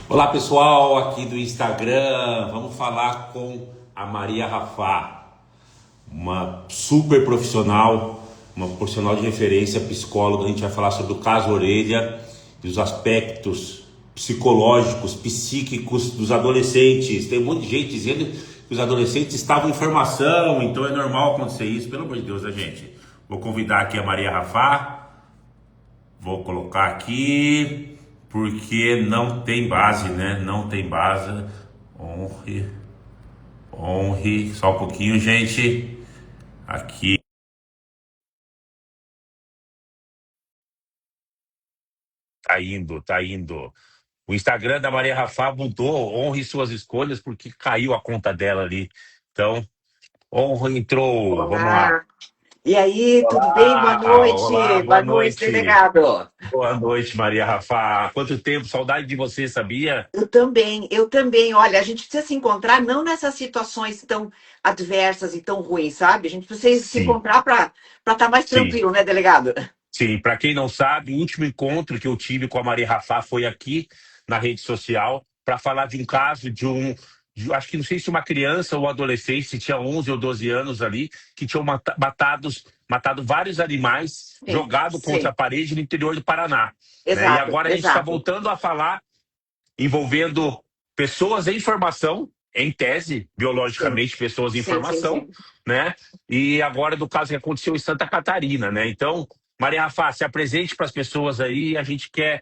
Olá pessoal, aqui do Instagram, vamos falar com a Maria Rafá, uma super profissional, uma profissional de referência, psicóloga. A gente vai falar sobre o caso Orelha e os aspectos psicológicos, psíquicos dos adolescentes. Tem um monte de gente dizendo que os adolescentes estavam em formação, então é normal acontecer isso. Pelo amor de Deus, né, gente? Vou convidar aqui a Maria Rafá. Vou colocar aqui, porque não tem base, né? Não tem base. Honre, honre. Só um pouquinho, gente. Aqui. Tá indo, tá indo. O Instagram da Maria Rafá mudou. Honre suas escolhas, porque caiu a conta dela ali. Então, honre entrou. Vamos lá. Olá. E aí, tudo bem? Boa Olá, noite. boa Boa noite, noite. delegado. Boa noite, Maria Rafá. Quanto tempo? Saudade de você, sabia? Eu também, eu também. Olha, a gente precisa se encontrar não nessas situações tão adversas e tão ruins, sabe? A gente precisa se Sim, encontrar para estar mais sim. tranquilo, né, delegado? Sim, para quem não sabe, o último encontro que eu tive com a Maria Rafá foi aqui na rede social para falar de um caso acho que não sei se uma criança ou um adolescente, se tinha 11 ou 12 anos ali, que tinham matado vários animais, Sim, jogado contra a sim. parede no interior do Paraná, né? E Exato, agora a gente está exato. voltando a falar envolvendo pessoas em formação, em tese, Sim, biologicamente, pessoas em sim, sim, formação, sim. né? E agora do caso que aconteceu em Santa Catarina, né? Então, Maria Rafa, se apresente para as pessoas aí, a gente quer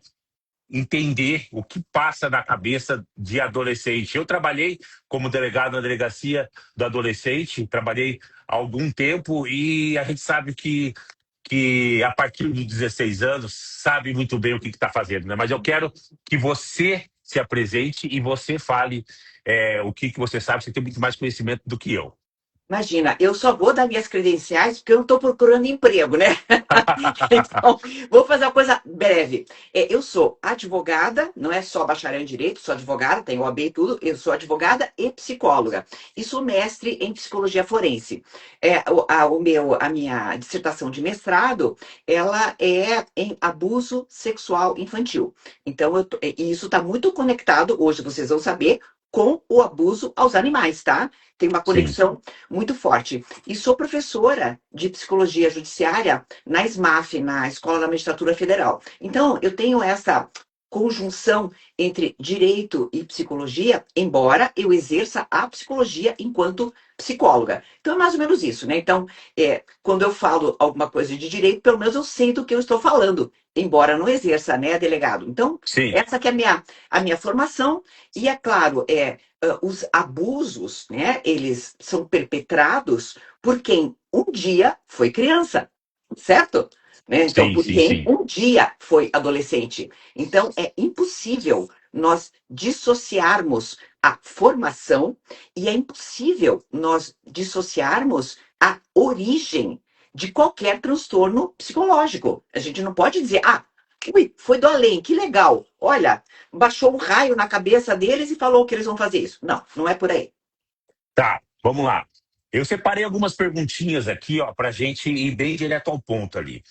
entender o que passa na cabeça de adolescente. Eu trabalhei como delegado na delegacia do adolescente, trabalhei há algum tempo e a gente sabe que a partir dos 16 anos sabe muito bem o que está fazendo, né? Mas eu quero que você se apresente e você fale o que você sabe, você tem muito mais conhecimento do que eu. Imagina, eu só vou dar minhas credenciais porque eu não estou procurando emprego, né? Então, vou fazer uma coisa breve. Eu sou advogada, não é só bacharel em direito, sou advogada, tenho OAB e tudo, eu sou advogada e psicóloga. E sou mestre em psicologia forense. A minha dissertação de mestrado, ela é em abuso sexual infantil. Então, e isso está muito conectado, hoje vocês vão saber, com o abuso aos animais, tá? Tem uma Sim, conexão muito forte. E sou professora de psicologia judiciária na SMAF, na Escola da Magistratura Federal. Então, eu tenho essa conjunção entre direito e psicologia, embora eu exerça a psicologia enquanto psicóloga. Então, é mais ou menos isso, né? Então, quando eu falo alguma coisa de direito, pelo menos eu sei do que eu estou falando, embora não exerça, né, delegado? Então, sim, essa que é a minha formação, e é claro, os abusos, né, eles são perpetrados por quem um dia foi criança, certo? Né? Então, sim, por sim, quem sim. um dia foi adolescente. Então, é impossível nós dissociarmos a formação e é impossível nós dissociarmos a origem de qualquer transtorno psicológico. A gente não pode dizer, ui, foi do além, que legal. Olha, baixou um raio na cabeça deles e falou que eles vão fazer isso. Não, não é por aí. Tá, vamos lá. Eu separei algumas perguntinhas aqui, ó, pra gente ir bem direto ao ponto ali.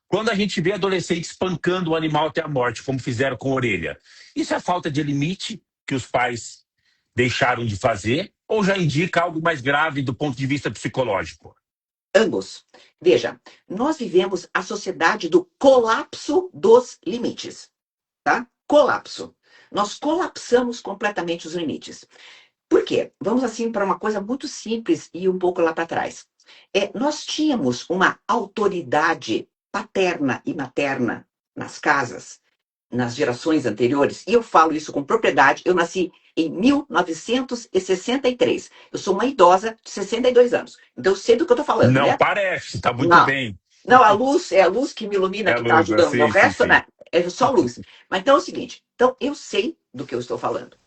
Quando a gente vê adolescentes espancando o animal até a morte, como fizeram com a orelha, isso é falta de limite que os pais deixaram de fazer ou já indica algo mais grave do ponto de vista psicológico? Ambos. Veja, nós vivemos a sociedade do colapso dos limites, tá? Colapso. Nós colapsamos completamente os limites. Por quê? Vamos assim para uma coisa muito simples e um pouco lá para trás. Nós tínhamos uma autoridade paterna e materna nas casas nas gerações anteriores, e eu falo isso com propriedade, eu nasci em 1963. Eu sou uma idosa de 62 anos. Então eu sei do que eu estou falando, Não né? parece, tá muito Não. bem. Não, a luz é a luz que me É ilumina, a que está luz, né? ajudando. O Sim, sim, resto, sim. né, é só luz. Mas então é o seguinte: então eu sei do que eu estou falando.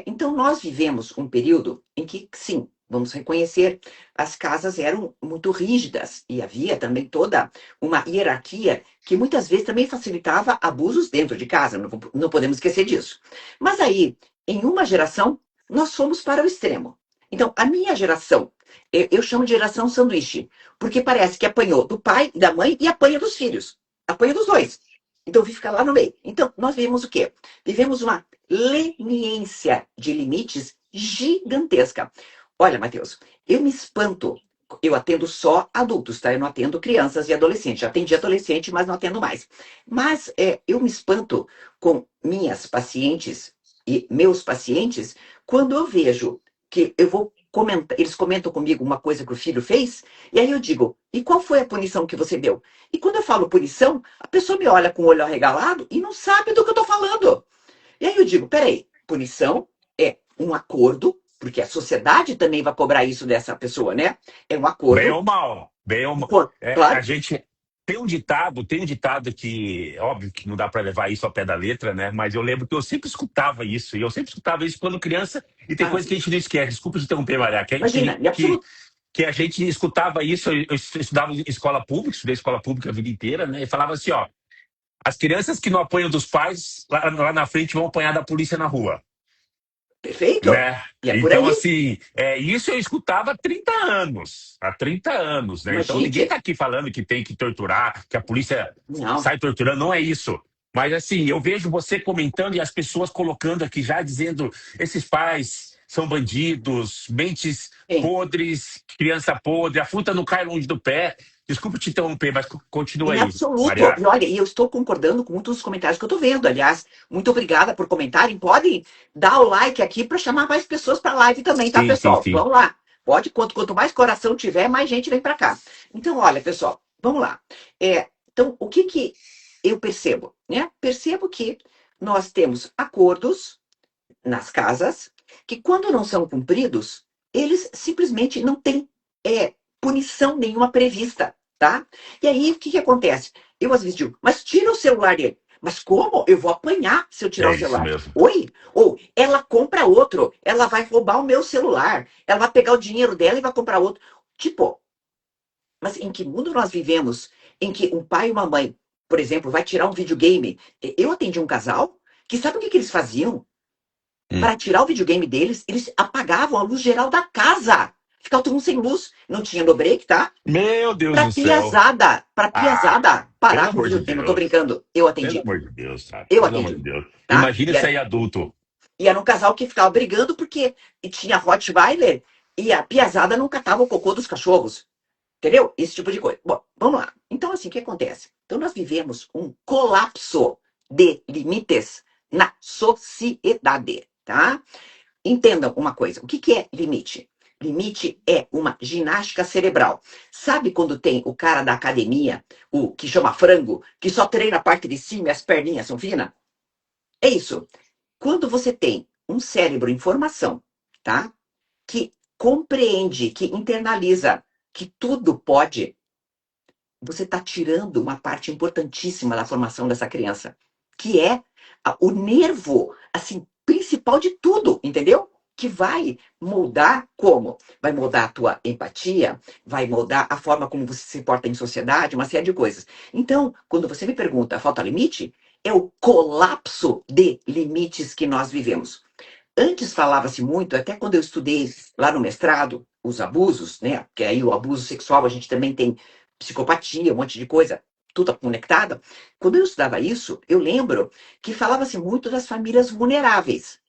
Então nós vivemos um período em que, sim, vamos reconhecer, as casas eram muito rígidas e havia também toda uma hierarquia que muitas vezes também facilitava abusos dentro de casa, não, não podemos esquecer disso. Mas aí, em uma geração, nós fomos para o extremo. Então, a minha geração, eu chamo de geração sanduíche, porque parece que apanhou do pai e da mãe e apanha dos filhos. Apanha dos dois. Então, fica lá no meio. Então, nós vivemos o quê? Vivemos uma leniência de limites gigantesca. Olha, Matheus, eu me espanto. Eu atendo só adultos, tá? Eu não atendo crianças e adolescentes. Já atendi adolescente, mas não atendo mais. Mas eu me espanto com minhas pacientes e meus pacientes quando eu vejo que eu vou comentar, eles comentam comigo uma coisa que o filho fez, e aí eu digo, e qual foi a punição que você deu? E quando eu falo punição, a pessoa me olha com o olho arregalado e não sabe do que eu estou falando. E aí eu digo, peraí, punição é um acordo, porque a sociedade também vai cobrar isso dessa pessoa, né? É um Bem acordo, ou mal, bem ou mal. A claro. gente tem um ditado que, óbvio que não dá para levar isso ao pé da letra, né? Mas eu lembro que eu sempre escutava isso, e eu sempre escutava isso quando criança, e tem Ah, coisa que a gente não esquece. Desculpa te interromper, Maria, imagina, é absoluto. que a gente escutava isso, eu estudava em escola pública, estudei escola pública a vida inteira, né? E falava assim, ó, as crianças que não apanham dos pais, lá na frente vão apanhar da polícia na rua. Perfeito. Né? E é por Então, aí. assim, isso eu escutava há 30 anos, né? Mas, Então, ninguém gente, está aqui falando que tem que torturar, que a polícia não, sai torturando, não é isso. Mas, assim, eu vejo você comentando e as pessoas colocando aqui já dizendo: esses pais são bandidos, mentes tem. podres, criança podre, a fruta não cai longe do pé. Desculpa te interromper, mas continua Em aí, absoluto. Maria. E olha, e eu estou concordando com muitos dos comentários que eu estou vendo. Aliás, muito obrigada por comentarem. Podem dar o like aqui para chamar mais pessoas para a live também, tá, Sim, sim, pessoal? sim. Vamos lá. Pode, quanto mais coração tiver, mais gente vem para cá. Então, olha, pessoal, vamos lá. Então, o que que eu percebo? Né? Percebo que nós temos acordos nas casas que, quando não são cumpridos, eles simplesmente não têm punição nenhuma prevista, tá? E aí, o que que acontece? Eu às vezes digo, mas tira o celular dele. Mas como? Eu vou apanhar se eu tirar É o isso celular. mesmo. Oi? Ou ela compra outro, ela vai roubar o meu celular, ela vai pegar o dinheiro dela e vai comprar outro. Tipo, mas em que mundo nós vivemos em que um pai e uma mãe, por exemplo, vai tirar um videogame? Eu atendi um casal que sabe o que que eles faziam? Hum. Para tirar o videogame deles, eles apagavam a luz geral da casa. Ficava todo mundo sem luz. Não tinha no break, tá? Meu Deus do céu. Pra Ah, piazada pelo parar com o amor de videogame. Não tô Deus. brincando. Eu Pelo atendi. amor de Deus, cara. Eu Pelo amor de atendi. Deus. Tá? Imagina isso aí adulto. E era um casal que ficava brigando porque tinha Rottweiler e a piazada não catava o cocô dos cachorros. Entendeu? Esse tipo de coisa. Bom, vamos lá. Então, assim, o que acontece? Então, nós vivemos um colapso de limites na sociedade, tá? Entendam uma coisa: o que que é limite? Limite é uma ginástica cerebral. Sabe quando tem o cara da academia, o que chama frango, que só treina a parte de cima e as perninhas são finas? É isso. Quando você tem um cérebro em formação, tá? Que compreende, que internaliza que tudo pode, você está tirando uma parte importantíssima da formação dessa criança, que é o nervo, assim, principal de tudo, entendeu? Que vai moldar como? Vai moldar a tua empatia, vai moldar a forma como você se porta em sociedade, uma série de coisas. Então, quando você me pergunta, falta limite? É o colapso de limites que nós vivemos. Antes falava-se muito, até quando eu estudei lá no mestrado, os abusos, né? Porque aí o abuso sexual a gente também tem psicopatia, um monte de coisa, tudo conectado. Quando eu estudava isso, eu lembro que falava-se muito das famílias vulneráveis.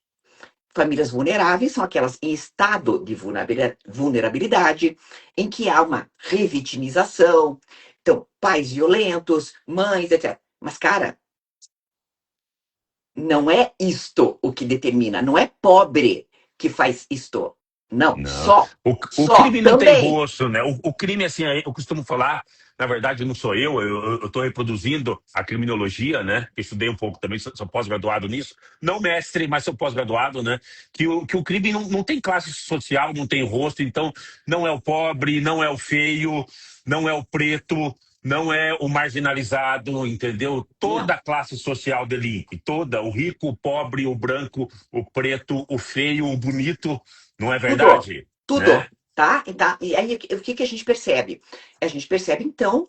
Famílias vulneráveis são aquelas em estado de vulnerabilidade, em que há uma revitimização, então, pais violentos, mães, etc. Mas, cara, não é isto o que determina, não é pobre que faz isto. Não, Não. só, O só, crime não tem também. rosto, né? O crime, assim, eu costumo falar, na verdade, não sou eu estou reproduzindo a criminologia, né? Eu estudei um pouco também, sou pós-graduado nisso. Não mestre, mas sou pós-graduado, né? Que o crime não tem classe social, não tem rosto, então não é o pobre, não é o feio, não é o preto, não é o marginalizado, entendeu? Toda Não, a classe social delinque, toda, o rico, o pobre, o branco, o preto, o feio, o bonito, não é tudo, verdade? Né? tudo, tá? E aí, o que que a gente percebe? A gente percebe, então,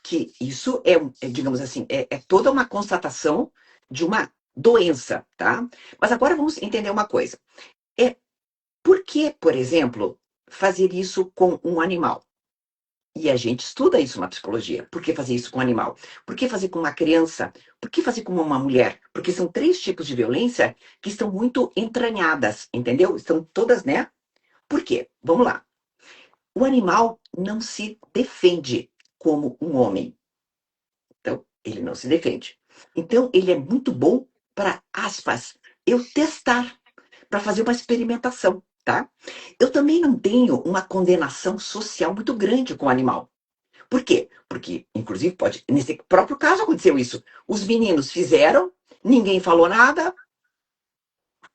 que isso digamos assim, é toda uma constatação de uma doença, tá? Mas agora vamos entender uma coisa. É, por que, por exemplo, fazer isso com um animal? E a gente estuda isso na psicologia. Por que fazer isso com um animal? Por que fazer com uma criança? Por que fazer com uma mulher? Porque são 3 tipos de violência que estão muito entranhadas, entendeu? Estão todas, né? Por quê? Vamos lá. O animal não se defende como um homem. Então, ele não se defende. Então, ele é muito bom para, aspas, eu testar, para fazer uma experimentação, tá? Eu também não tenho uma condenação social muito grande com o animal. Por quê? Porque, inclusive, pode, nesse próprio caso aconteceu isso. Os meninos fizeram, ninguém falou nada,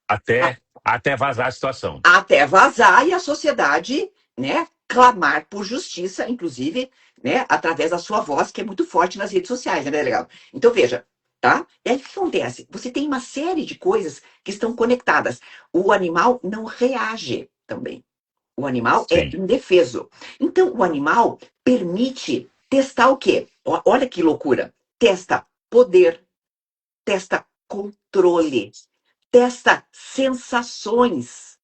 Até vazar a situação. até vazar e a sociedade, né, clamar por justiça, inclusive, né, através da sua voz, que é muito forte nas redes sociais, né, legal? Então, veja, tá? E aí o que acontece? Você tem uma série de coisas que estão conectadas. O animal não reage também. O animal é Sim, indefeso. Então, o animal permite testar o quê? Olha que loucura. Testa poder, testa controle, testa sensações.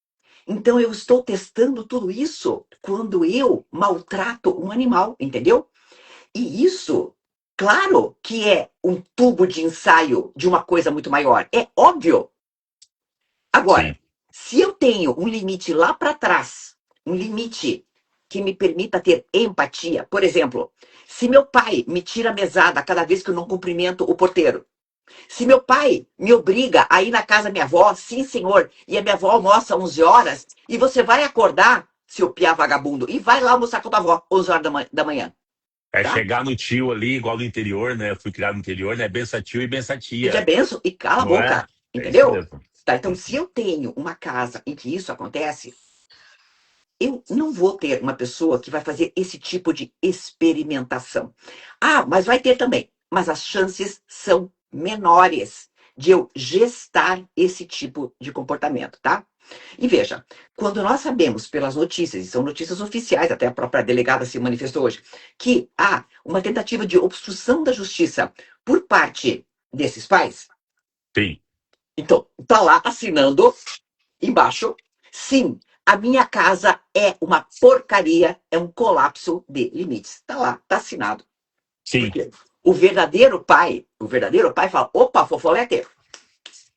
Então, eu estou testando tudo isso quando eu maltrato um animal, entendeu? E isso, claro que é um tubo de ensaio de uma coisa muito maior. É óbvio. Agora, sim. se eu tenho um limite lá para trás, um limite que me permita ter empatia, por exemplo, se meu pai me tira a mesada cada vez que eu não cumprimento o porteiro, se meu pai me obriga a ir na casa da minha avó, sim, senhor, e a minha avó almoça 11 horas, e você vai acordar, seu piá vagabundo, e vai lá almoçar com a tua avó, 11 horas da manhã, É tá? chegar no tio ali, igual no interior, né? Eu fui criado no interior, né? Bença tio e bença Pedir a tia. benção e cala a Não é? boca, É isso entendeu? mesmo. Tá, então, se eu tenho uma casa em que isso acontece, eu não vou ter uma pessoa que vai fazer esse tipo de experimentação. Ah, mas vai ter também. Mas as chances são menores de eu gestar esse tipo de comportamento, tá? E veja, quando nós sabemos pelas notícias, e são notícias oficiais, até a própria delegada se manifestou hoje, que há uma tentativa de obstrução da justiça por parte desses pais, Sim. então tá lá assinando embaixo, sim, a minha casa é uma porcaria, é um colapso de limites. Tá lá, tá assinado. Por Sim. quê? O verdadeiro pai fala, opa, fofolete,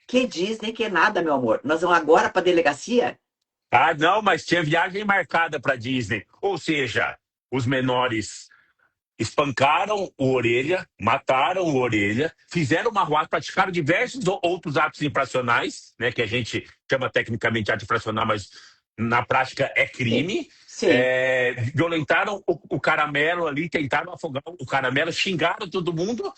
que Disney que nada, meu amor. Nós vamos agora para delegacia? Ah, não, mas tinha viagem marcada para Disney. Ou seja, os menores espancaram o Orelha, mataram o Orelha, fizeram uma arruaça, praticaram diversos outros atos infracionais, né, que a gente chama tecnicamente ato infracional, mas na prática é Sim, crime. sim. Violentaram o Caramelo ali, tentaram afogar o Caramelo, xingaram todo mundo.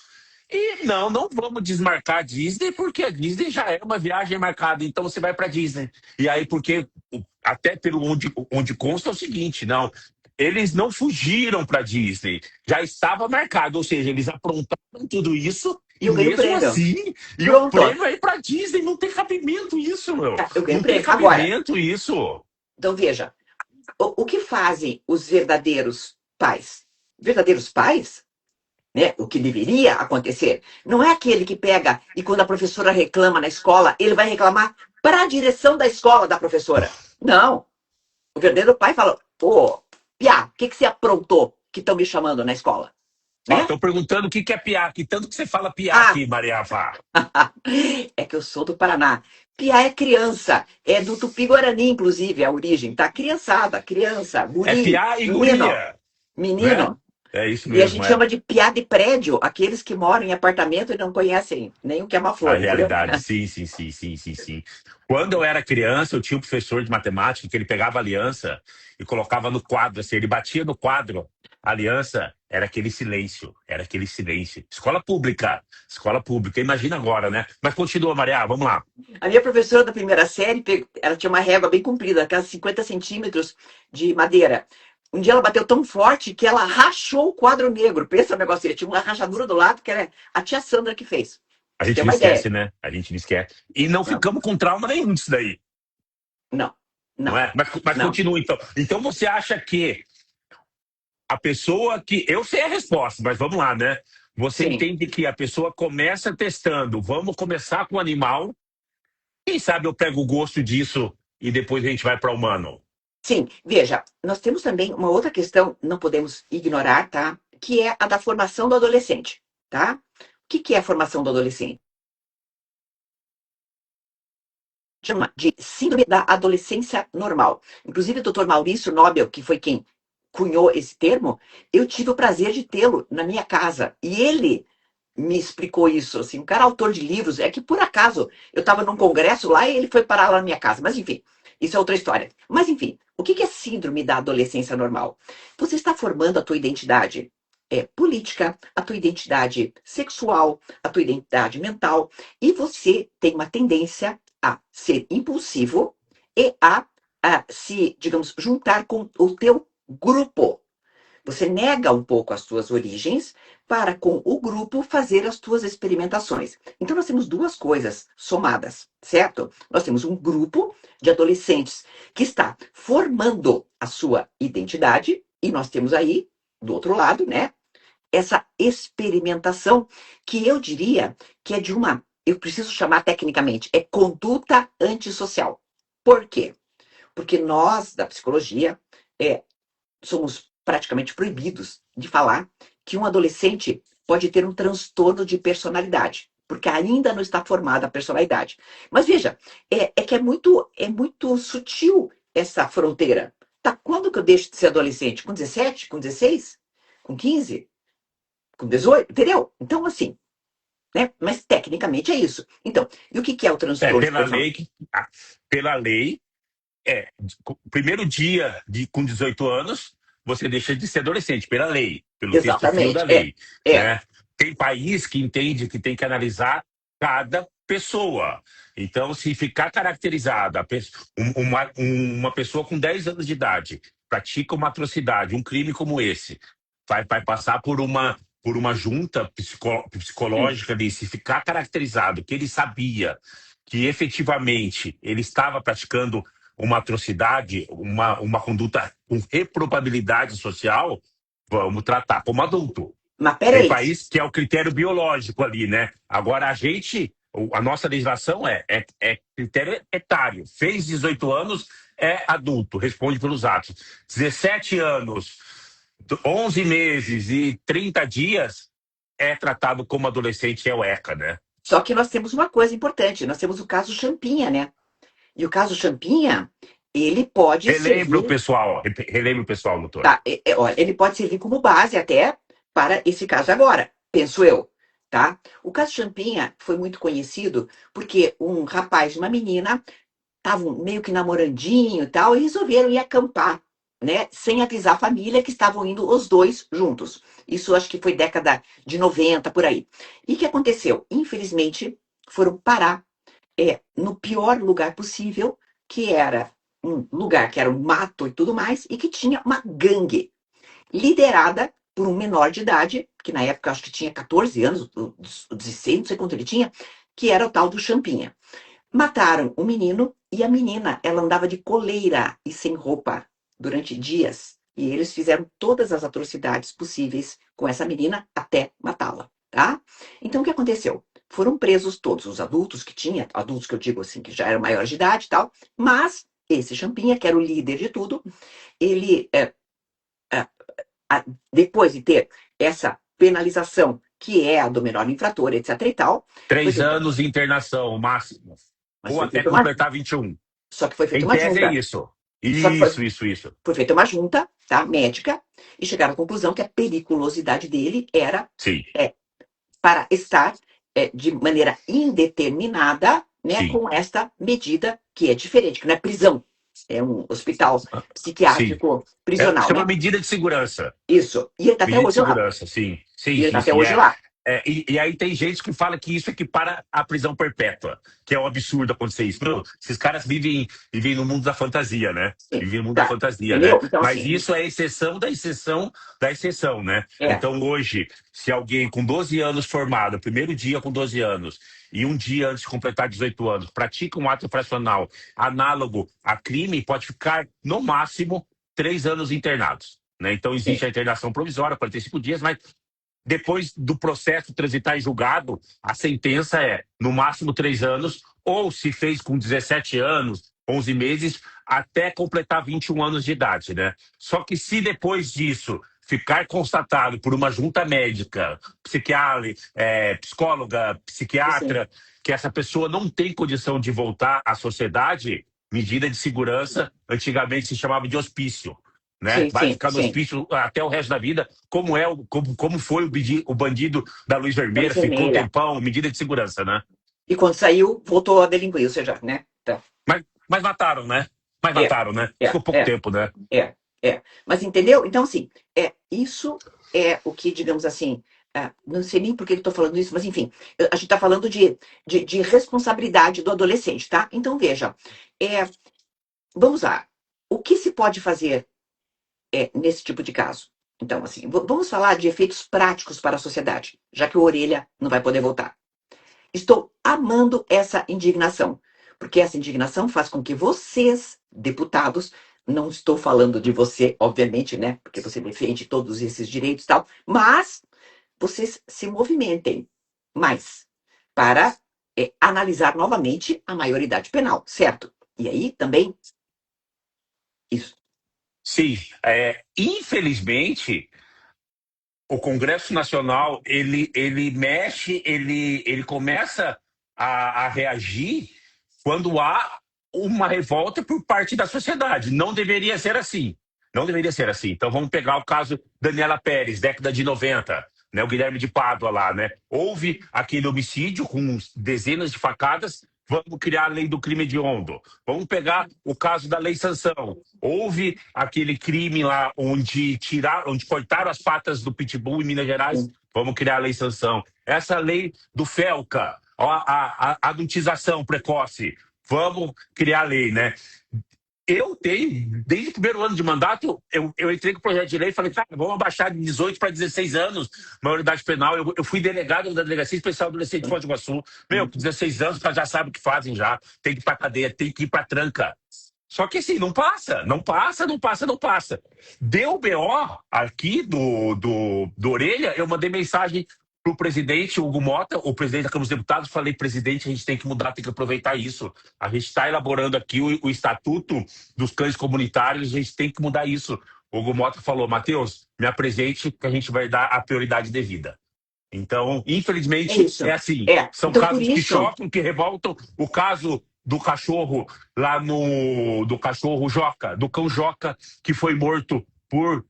E não vamos desmarcar a Disney, porque a Disney já é uma viagem marcada, então você vai para Disney. E aí, porque até pelo onde consta é o seguinte, não, eles não fugiram para Disney, já estava marcado, ou seja, eles aprontaram tudo isso E e eu ganho mesmo prêmio. assim, e o Pronto, prêmio é ir para Disney, não tem cabimento isso, meu. tá, eu ganho Não tem prêmio. Agora, cabimento isso. então veja, o que fazem os verdadeiros pais? Verdadeiros pais, né? O que deveria acontecer, não é aquele que pega e quando a professora reclama na escola, ele vai reclamar para a direção da escola da professora. Não. O verdadeiro pai fala, pô, Piá, o que você aprontou que estão me chamando na escola? Ó, Né? estão perguntando o que é piá, que tanto que você fala piá Ah, aqui, Maria Fá. é que eu sou do Paraná. Piá é criança, é do Tupi-Guarani, inclusive, a origem, tá? Criançada, criança, É guri, piá e menino, guria, né? menino. É isso E a mesmo, gente é. chama de piá de prédio, aqueles que moram em apartamento e não conhecem nem o que é uma A flor, entendeu? realidade, sim, sim, sim, sim, sim, sim. Quando eu era criança, eu tinha um professor de matemática que ele pegava a aliança e colocava no quadro, assim, ele batia no quadro, a aliança, era aquele silêncio, era aquele silêncio. Escola pública, imagina agora, né? Mas continua, Maria, vamos lá. A minha professora da primeira série, ela tinha uma régua bem comprida, aquelas 50 centímetros de madeira. Um dia ela bateu tão forte que ela rachou o quadro negro. Pensa no negócio, tinha uma rachadura do lado que era a tia Sandra que fez. A Pra você ter gente não uma ideia. esquece, né? A gente não esquece. E não Não, ficamos com trauma nenhum disso daí, não, não não, é? Mas não. continua, então. Então você acha que a pessoa que. Eu sei a resposta, mas vamos lá, né? Você Sim. entende que a pessoa começa testando, vamos começar com o animal, quem sabe eu pego o gosto disso e depois a gente vai para o humano? Sim, veja, nós temos também uma outra questão, não podemos ignorar, tá? Que é a da formação do adolescente, tá? O que que é a formação do adolescente? Chama de síndrome da adolescência normal. Inclusive, o Dr. Maurício Nobel, que foi quem cunhou esse termo, eu tive o prazer de tê-lo na minha casa. E ele me explicou isso, assim, um cara autor de livros, é que por acaso eu estava num congresso lá e ele foi parar lá na minha casa, mas enfim, isso é outra história. Mas enfim, o que é síndrome da adolescência normal? Você está formando a tua identidade política, a tua identidade sexual, a tua identidade mental, e você tem uma tendência a ser impulsivo e a se, digamos, juntar com o teu grupo. Você nega um pouco as tuas origens para, com o grupo, fazer as tuas experimentações. Então, nós temos duas coisas somadas, certo? Nós temos um grupo de adolescentes que está formando a sua identidade, e nós temos aí, do outro lado, né, essa experimentação que eu diria que é de uma, eu preciso chamar tecnicamente, é conduta antissocial. Por quê? Porque nós, da psicologia, somos praticamente proibidos de falar que um adolescente pode ter um transtorno de personalidade, porque ainda não está formada a personalidade. Mas veja, que é muito sutil essa fronteira. Tá, quando que eu deixo de ser adolescente? Com 17? Com 16? Com 15? Com 18? Entendeu? Então, assim, né? Mas tecnicamente é isso. Então, e o que que é o É, transtorno de personalidade? pela lei, o primeiro dia com 18 anos, você deixa de ser adolescente, pela lei, pelo texto fio da Exatamente. lei, É. né? Tem país que entende que tem que analisar cada pessoa. Então, se ficar caracterizada uma pessoa com 10 anos de idade pratica uma atrocidade, um crime como esse, vai passar por uma junta Hum. psicológica de se ficar caracterizado que ele sabia que efetivamente ele estava praticando uma atrocidade, uma conduta com reprovabilidade social, vamos tratar como adulto. Mas Tem peraí, país que é o critério biológico ali, né? Agora, a nossa legislação é critério etário. Fez 18 anos, é adulto, responde pelos atos. 17 anos, 11 meses e 30 dias é tratado como adolescente, é o ECA, né? só que nós temos uma coisa importante, nós temos o caso Champinha, né? E o caso Champinha, ele pode servir, Relembra o pessoal, doutor. tá? Olha, ele pode servir como base até para esse caso agora, penso eu, tá? O caso Champinha foi muito conhecido porque um rapaz e uma menina estavam meio que namorandinho e tal, e resolveram ir acampar, né? Sem avisar a família que estavam indo os dois juntos. Isso acho que foi década de 90 por aí. E o que aconteceu? Infelizmente, foram parar no pior lugar possível, que era um lugar que era um mato e tudo mais, e que tinha uma gangue liderada por um menor de idade, que na época acho que tinha 14 anos, 16, não sei quanto ele tinha, que era o tal do Champinha. Mataram o menino e a menina, ela andava de coleira e sem roupa durante dias. E eles fizeram todas as atrocidades possíveis com essa menina até matá-la, tá? Então o que aconteceu? Foram presos todos os adultos que tinha, adultos que eu digo assim, que já eram maiores de idade e tal, mas esse Champinha, que era o líder de tudo, ele, é, depois de ter essa penalização, que é a do menor infrator, etc e tal, foi Três feita, anos de internação, máximo. mas Ou foi até feita uma, completar 21. só que foi feita Em uma tese é junta. isso. Só que Isso. foi feita uma junta, tá, médica, e chegaram à conclusão que a periculosidade dele era Sim, para estar de maneira indeterminada, né, sim. com esta medida que é diferente, que não é prisão, é um hospital Sim. psiquiátrico prisional, Isso é uma né? medida de segurança. Isso. E ele está até Medida de hoje lá. segurança, sim. E Sim, ele está sim, até sim. hoje lá. E aí tem gente que fala que isso equipara à prisão perpétua, que é um absurdo acontecer isso. Não, esses caras vivem no mundo da fantasia, né? Sim. Vivem no mundo da Tá. fantasia, né? Entendeu? Então, Mas assim, isso é a exceção da exceção da exceção, né? é. Então hoje, se alguém com 12 anos formado, primeiro dia com 12 anos, e um dia antes de completar 18 anos, pratica um ato infracional análogo a crime, pode ficar, no máximo, 3 anos internados. Né? Então existe Sim. a internação provisória, 45 dias, mas depois do processo transitar em julgado, a sentença é, no máximo, 3 anos, ou se fez com 17 anos, 11 meses, até completar 21 anos de idade, né? Só que se depois disso ficar constatado por uma junta médica, psicóloga, Sim, psiquiatra, que essa pessoa não tem condição de voltar à sociedade, medida de segurança, antigamente se chamava de hospício, né? sim, Vai sim, ficar no sim. hospício até o resto da vida, como foi o bandido da Luz Da luz Vermelha, ficou um vermelha. tempão, medida de segurança, né? E quando saiu, voltou a delinquir, ou seja, né? Tá. Mas mataram, né? Mas É, mataram, né? é, Ficou pouco é, tempo, né? é. Mas entendeu? Então, assim, isso é o que, digamos assim, não sei nem por que eu estou falando isso, mas enfim, a gente está falando de responsabilidade do adolescente, tá? Então, veja, é, vamos lá. O que se pode fazer nesse tipo de caso? Então, assim, vamos falar de efeitos práticos para a sociedade, já que o Orelha não vai poder voltar. Estou amando essa indignação, porque essa indignação faz com que vocês, deputados, não estou falando de você, obviamente, né? Porque você defende todos esses direitos e tal, mas vocês se movimentem mais para analisar novamente a maioridade penal, certo? E aí também, isso. Sim, infelizmente, o Congresso Nacional ele mexe, ele começa a reagir quando há uma revolta por parte da sociedade. Não deveria ser assim. Não deveria ser assim. Então vamos pegar o caso Daniela Pérez, década de 90, né, o Guilherme de Pádua lá, né? Houve aquele homicídio com dezenas de facadas. Vamos criar a lei do crime hediondo. Vamos pegar o caso da Lei Sanção. Houve aquele crime lá onde cortaram as patas do Pitbull em Minas Gerais. Sim. Vamos criar a Lei Sanção. Essa lei do FELCA, a adultização precoce. Vamos criar a lei, né? Eu tenho, desde o primeiro ano de mandato, eu entrei com o projeto de lei e falei, cara, vamos abaixar de 18 para 16 anos, maioridade penal. Eu fui delegado da Delegacia Especial Adolescente de Foz do Iguaçu. Meu, com 16 anos, os caras já sabem o que fazem já. Tem que ir pra cadeia, tem que ir pra tranca. Só que assim, não passa, não passa, não passa, não passa. Deu BO aqui do Orelha, eu mandei mensagem pro presidente Hugo Mota, o presidente da Câmara dos Deputados, falei, presidente, a gente tem que mudar, tem que aproveitar isso. A gente está elaborando aqui o estatuto dos cães comunitários, a gente tem que mudar isso. O Hugo Mota falou, Matheus, me apresente que a gente vai dar a prioridade devida. Então, É infelizmente, é isso. assim. São Então, por casos que isso, chocam, que revoltam. O caso do cachorro lá do cachorro Joca, do cão Joca, que foi morto por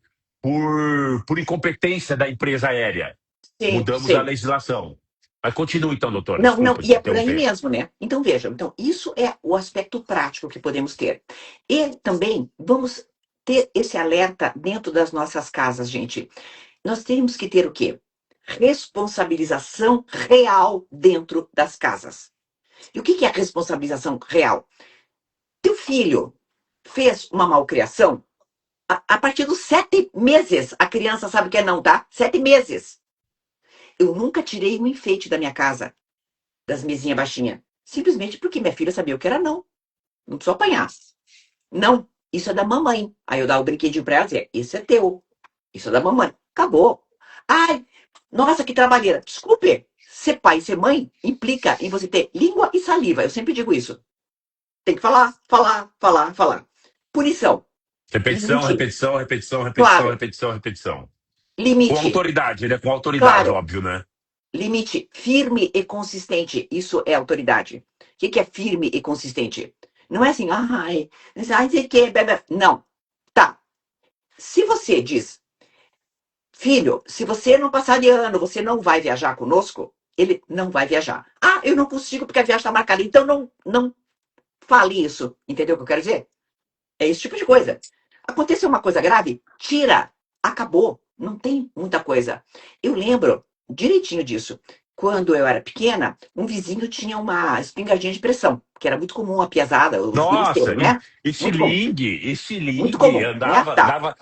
incompetência da empresa aérea. sim, Mudamos a sim. legislação. Mas continue então, doutora. Não, não, Desculpa e te é por aí interromper. mesmo, né? Então, veja, então, isso é o aspecto prático que podemos ter. E também vamos ter esse alerta dentro das nossas casas, gente. Nós temos que ter o quê? Responsabilização real dentro das casas. E o que é responsabilização real? Teu filho fez uma malcriação, a partir dos 7 meses, a criança sabe o que é não, tá? 7 meses. Eu nunca tirei um enfeite da minha casa, das mesinhas baixinhas. Simplesmente porque minha filha sabia o que era não. Não precisou apanhar. Não, isso é da mamãe. Aí eu dava o brinquedinho pra ela e dizia, isso é teu. Isso é da mamãe. Acabou. Ai, nossa, que trabalheira. Desculpe, ser pai e ser mãe implica em você ter língua e saliva. Eu sempre digo isso. Tem que falar, falar, falar, falar. Punição. Repetição, Limite. repetição, repetição, repetição, Claro. repetição, repetição. Com Limite. autoridade, né? Com autoridade, Claro. óbvio, né? Limite firme e consistente. Isso é autoridade. O que é firme e consistente? Não é assim, ai, sei que, bebê. Não. Tá. Se você diz, filho, se você não passar de ano, você não vai viajar conosco, ele não vai viajar. Ah, eu não consigo porque a viagem está marcada. Então não fale isso. Entendeu o que eu quero dizer? É esse tipo de coisa. Aconteceu uma coisa grave, tira. Acabou. Não tem muita coisa. Eu lembro direitinho disso. Quando eu era pequena, um vizinho tinha uma espingardinha de pressão, que era muito comum a piazada, os guris Nossa, terem, né? Muito comum. esse Muito Ling comum, né? andava, Tá. dava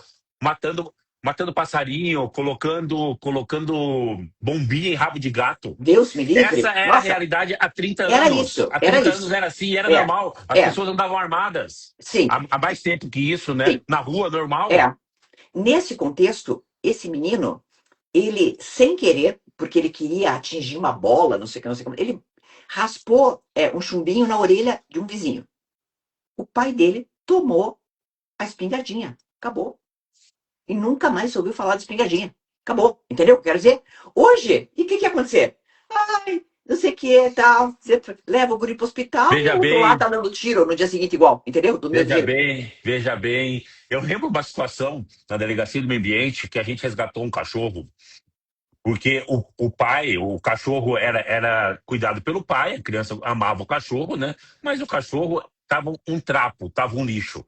matando passarinho, colocando bombinha em rabo de gato. Deus me Essa livre. era a Nossa, realidade há 30 era anos. isso, Há era 30 anos isso. era assim, era É, normal. As é, pessoas andavam armadas. sim, Há mais tempo que isso, né? sim, Na rua, normal. é. Nesse contexto, esse menino, ele, sem querer, porque ele queria atingir uma bola, não sei o que, não sei como, ele raspou um chumbinho na orelha de um vizinho. o pai dele tomou a espingardinha. Acabou. E nunca mais se ouviu falar de espingardinha. Acabou. Entendeu? Quero dizer, hoje, e o que ia acontecer? Ai, não sei o que, tal. Você leva o guri pro hospital e o Veja outro lá bem, tá dando tiro no dia seguinte igual. Entendeu? Do mesmo veja jeito. bem, veja bem. Eu lembro uma situação na delegacia do meio ambiente que a gente resgatou um cachorro, porque o pai, o cachorro era cuidado pelo pai, a criança amava o cachorro, né? Mas o cachorro tava um trapo, tava um lixo.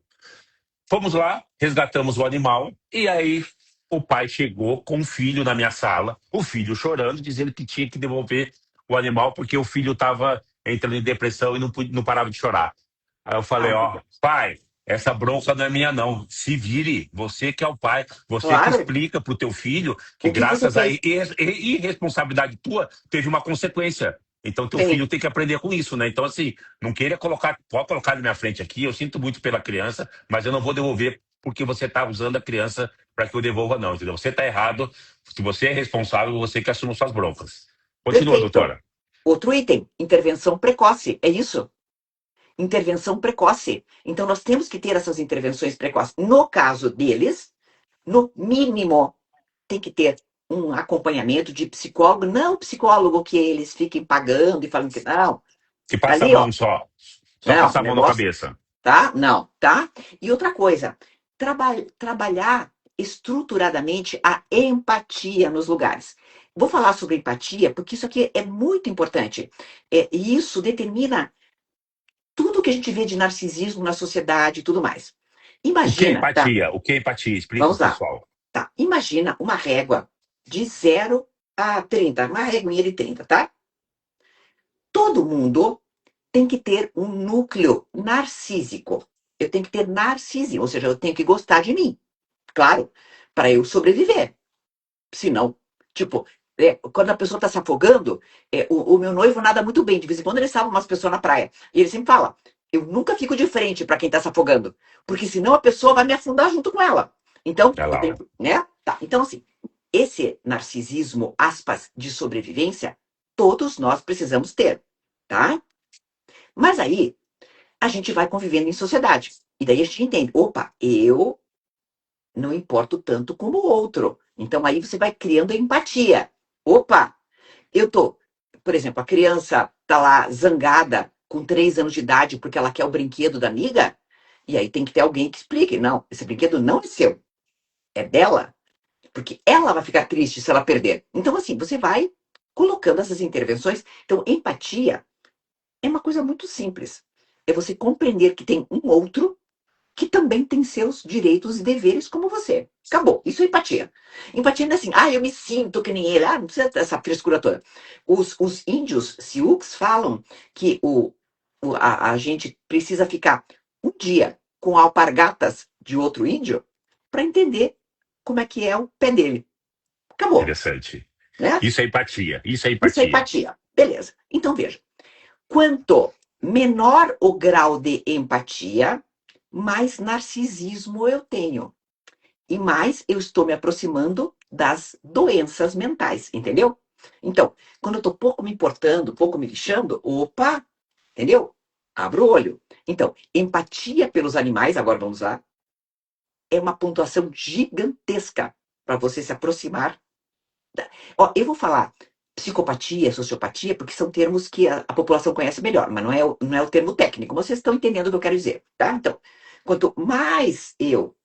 Fomos lá, resgatamos o animal, e aí o pai chegou com o filho na minha sala, o filho chorando, dizendo que tinha que devolver o animal porque o filho estava entrando em depressão e não parava de chorar. Aí eu falei, Ai, meu ó, Deus. pai, essa bronca não é minha não, se vire, você que é o pai, você que Claro. explica pro teu filho que O que você graças à fez? irresponsabilidade tua, teve uma consequência. Então teu Tem. filho tem que aprender com isso, né? Então assim, não queira colocar, pode colocar na minha frente aqui, eu sinto muito pela criança, mas eu não vou devolver porque você está usando a criança para que eu devolva não, entendeu? Você está errado, se você é responsável, você que assume suas broncas. Continua, Perfeito. doutora. Outro item, intervenção precoce. É isso? Intervenção precoce. Então, nós temos que ter essas intervenções precoces. No caso deles, no mínimo, tem que ter um acompanhamento de psicólogo, não psicólogo que eles fiquem pagando e falando que não. Que passa a Ali, ó, mão só não, passar o a mão na negócio, cabeça. tá? Não, tá? E outra coisa, trabalhar estruturadamente a empatia nos lugares. Vou falar sobre empatia, porque isso aqui é muito importante. E isso determina tudo que a gente vê de narcisismo na sociedade e tudo mais. O que é Imagina, tá? empatia? O que é empatia? Explica Vamos pro lá. pessoal. Tá. Imagina uma régua de 0 a 30, uma réguinha de 30, tá? Todo mundo tem que ter um núcleo narcísico. Eu tenho que ter narcisismo, ou seja, eu tenho que gostar de mim, claro, para eu sobreviver. Senão, tipo, quando a pessoa está se afogando, o meu noivo nada muito bem. De vez em quando ele salva umas pessoas na praia. E ele sempre fala: eu nunca fico de frente para quem está se afogando, porque senão a pessoa vai me afundar junto com ela. Então, Olha eu lá, tenho, ó. né? Tá. Então, assim, esse narcisismo, aspas, de sobrevivência, todos nós precisamos ter, tá? Mas aí, a gente vai convivendo em sociedade. E daí a gente entende: opa, eu não importo tanto como o outro. Então aí você vai criando empatia. Opa, eu tô, por exemplo, a criança tá lá zangada com 3 anos de idade porque ela quer o brinquedo da amiga, e aí tem que ter alguém que explique, não, esse brinquedo não é seu, é dela, porque ela vai ficar triste se ela perder. Então assim, você vai colocando essas intervenções. Então empatia é uma coisa muito simples. É você compreender que tem um outro que também tem seus direitos e deveres como você. Acabou. Isso é empatia. Empatia não é assim, eu me sinto que nem ele. Não precisa dessa frescura toda. Os índios Sioux falam que a gente precisa ficar um dia com alpargatas de outro índio para entender como é que é o pé dele. Acabou. Interessante. Né? Isso é empatia. Isso é Isso é empatia. empatia. Beleza. Então, veja. Quanto menor o grau de empatia, mais narcisismo eu tenho. E mais eu estou me aproximando das doenças mentais, entendeu? Então, quando eu estou pouco me importando, pouco me lixando, opa, entendeu? Abro o olho. Então, empatia pelos animais, agora vamos lá, é uma pontuação gigantesca para você se aproximar. Ó, eu vou falar psicopatia, sociopatia, porque são termos que a população conhece melhor, mas não é o termo técnico. Vocês estão entendendo o que eu quero dizer, tá? Então, quanto mais eu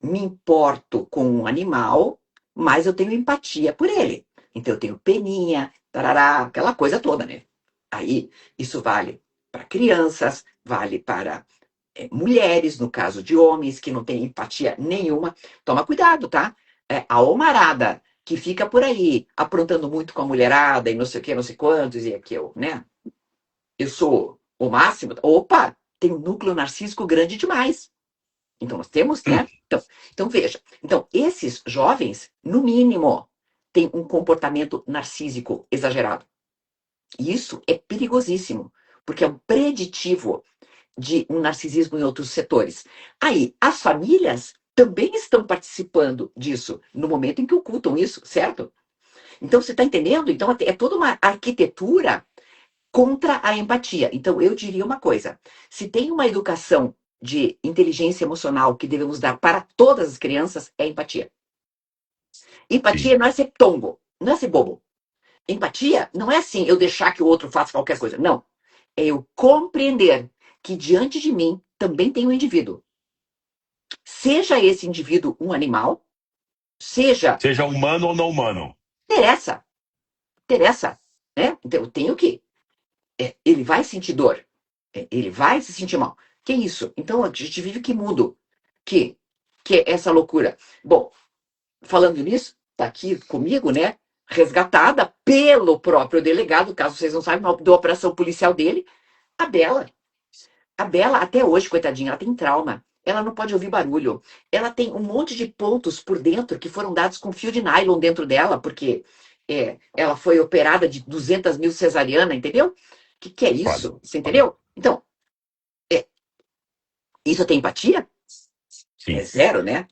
me importo com um animal, mais eu tenho empatia por ele. Então, eu tenho peninha, tarará, aquela coisa toda, né? Aí, isso vale para crianças, vale para mulheres, no caso de homens que não têm empatia nenhuma. Toma cuidado, tá? A homarada que fica por aí aprontando muito com a mulherada e não sei o que, não sei quantos, e aqui eu, né? Eu sou o máximo. Opa, tem um núcleo narcísico grande demais. Então, nós temos, né? Então, veja. Então, esses jovens, no mínimo, têm um comportamento narcísico exagerado. E isso é perigosíssimo, porque é um preditivo de um narcisismo em outros setores. Aí, as famílias também estão participando disso no momento em que ocultam isso, certo? Então, você está entendendo? Então, é toda uma arquitetura contra a empatia. Então, eu diria uma coisa: se tem uma educação de inteligência emocional que devemos dar para todas as crianças, é empatia. Sim. Empatia não é ser tongo, não é ser bobo. Empatia não é assim, eu deixar que o outro faça qualquer coisa. Não. É eu compreender que diante de mim também tem um indivíduo. Seja esse indivíduo um animal, seja. Seja humano ou não humano. Interessa, interessa. Né? Então, eu tenho que. Ele vai sentir dor. Ele vai se sentir mal. Que isso? Então, a gente vive que mundo. Que é essa loucura. Bom, falando nisso, tá aqui comigo, né? Resgatada pelo próprio delegado, caso vocês não saibam, da operação policial dele, a Bela. A Bela, até hoje, coitadinha, ela tem trauma. Ela não pode ouvir barulho. Ela tem um monte de pontos por dentro que foram dados com fio de nylon dentro dela, porque ela foi operada de 200 mil cesariana, entendeu? Que é Foda, isso? Você foda. entendeu? Então, isso tem empatia? É Sim. zero, né?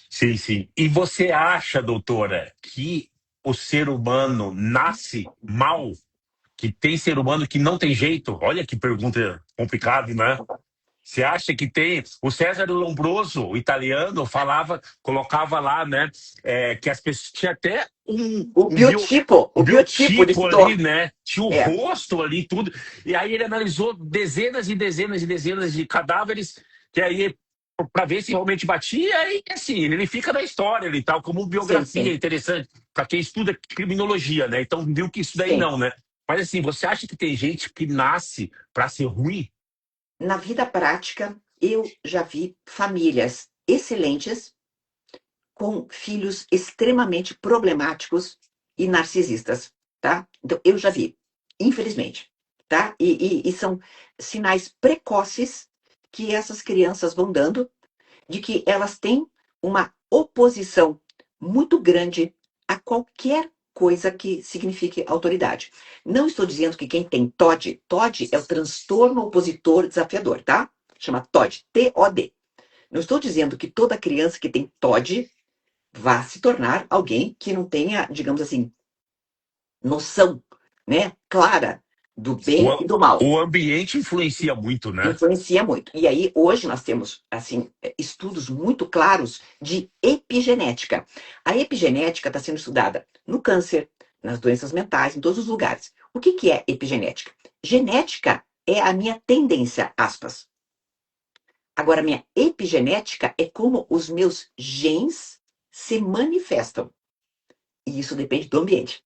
Sim, sim. E você acha, doutora, que o ser humano nasce mal? Que tem ser humano que não tem jeito? Olha que pergunta complicada, né? Você acha que tem? O César Lombroso, o italiano, falava, colocava lá, né, que as pessoas tinha até O um biotipo biotipo desse ali, dor. né? Tinha o É, rosto ali, tudo. E aí ele analisou dezenas e dezenas e dezenas de cadáveres, que aí para ver se realmente batia, e assim, ele fica na história ali, tal, como sim, biografia sim, interessante para quem estuda criminologia, né? Então viu que isso daí sim. não, né? Mas assim, você acha que tem gente que nasce para ser ruim? Na vida prática, eu já vi famílias excelentes com filhos extremamente problemáticos e narcisistas, tá? Então, eu já vi, infelizmente, tá? E são sinais precoces que essas crianças vão dando de que elas têm uma oposição muito grande a qualquer coisa que signifique autoridade. Não estou dizendo que quem tem TOD, TOD é o transtorno opositor desafiador, tá? Chama TOD, T-O-D. Não estou dizendo que toda criança que tem TOD vá se tornar alguém que não tenha, digamos assim, noção, né, clara do bem e O, do mal. o ambiente influencia muito, né? Influencia muito. E aí, hoje, nós temos, assim, estudos muito claros de epigenética. A epigenética está sendo estudada no câncer, nas doenças mentais, em todos os lugares. O que é epigenética? Genética é a minha tendência, aspas. Agora, minha epigenética é como os meus genes se manifestam. E isso depende do ambiente.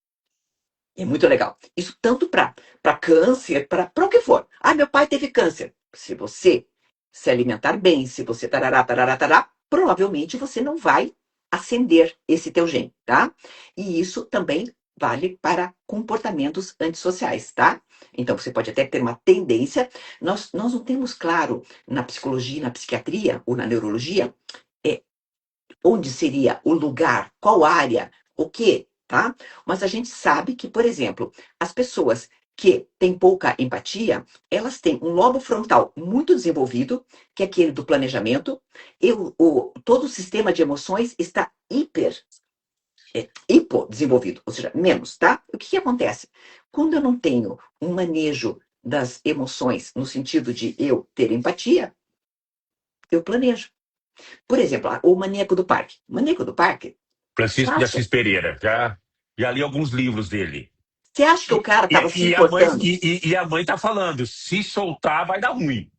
É muito legal. Isso tanto para câncer, para o que for. Ah, meu pai teve câncer. Se você se alimentar bem, se você tarará, tarará, tarará, provavelmente você não vai acender esse teu gene, tá? E isso também vale para comportamentos antissociais, tá? Então, você pode até ter uma tendência. Nós não temos claro na psicologia, na psiquiatria ou na neurologia é, onde seria o lugar, qual área, o quê, tá? Mas a gente sabe que, por exemplo, as pessoas que têm pouca empatia, elas têm um lobo frontal muito desenvolvido, que é aquele do planejamento, e todo o sistema de emoções está hipodesenvolvido, ou seja, menos, tá? O que acontece? Quando eu não tenho um manejo das emoções, no sentido de eu ter empatia, eu planejo. Por exemplo, o maníaco do parque. O maníaco do parque, Francisco de acha Assis Pereira, já li alguns livros dele. Você acha que o E, cara estava se e a mãe importando? e a mãe tá falando, se soltar vai dar ruim.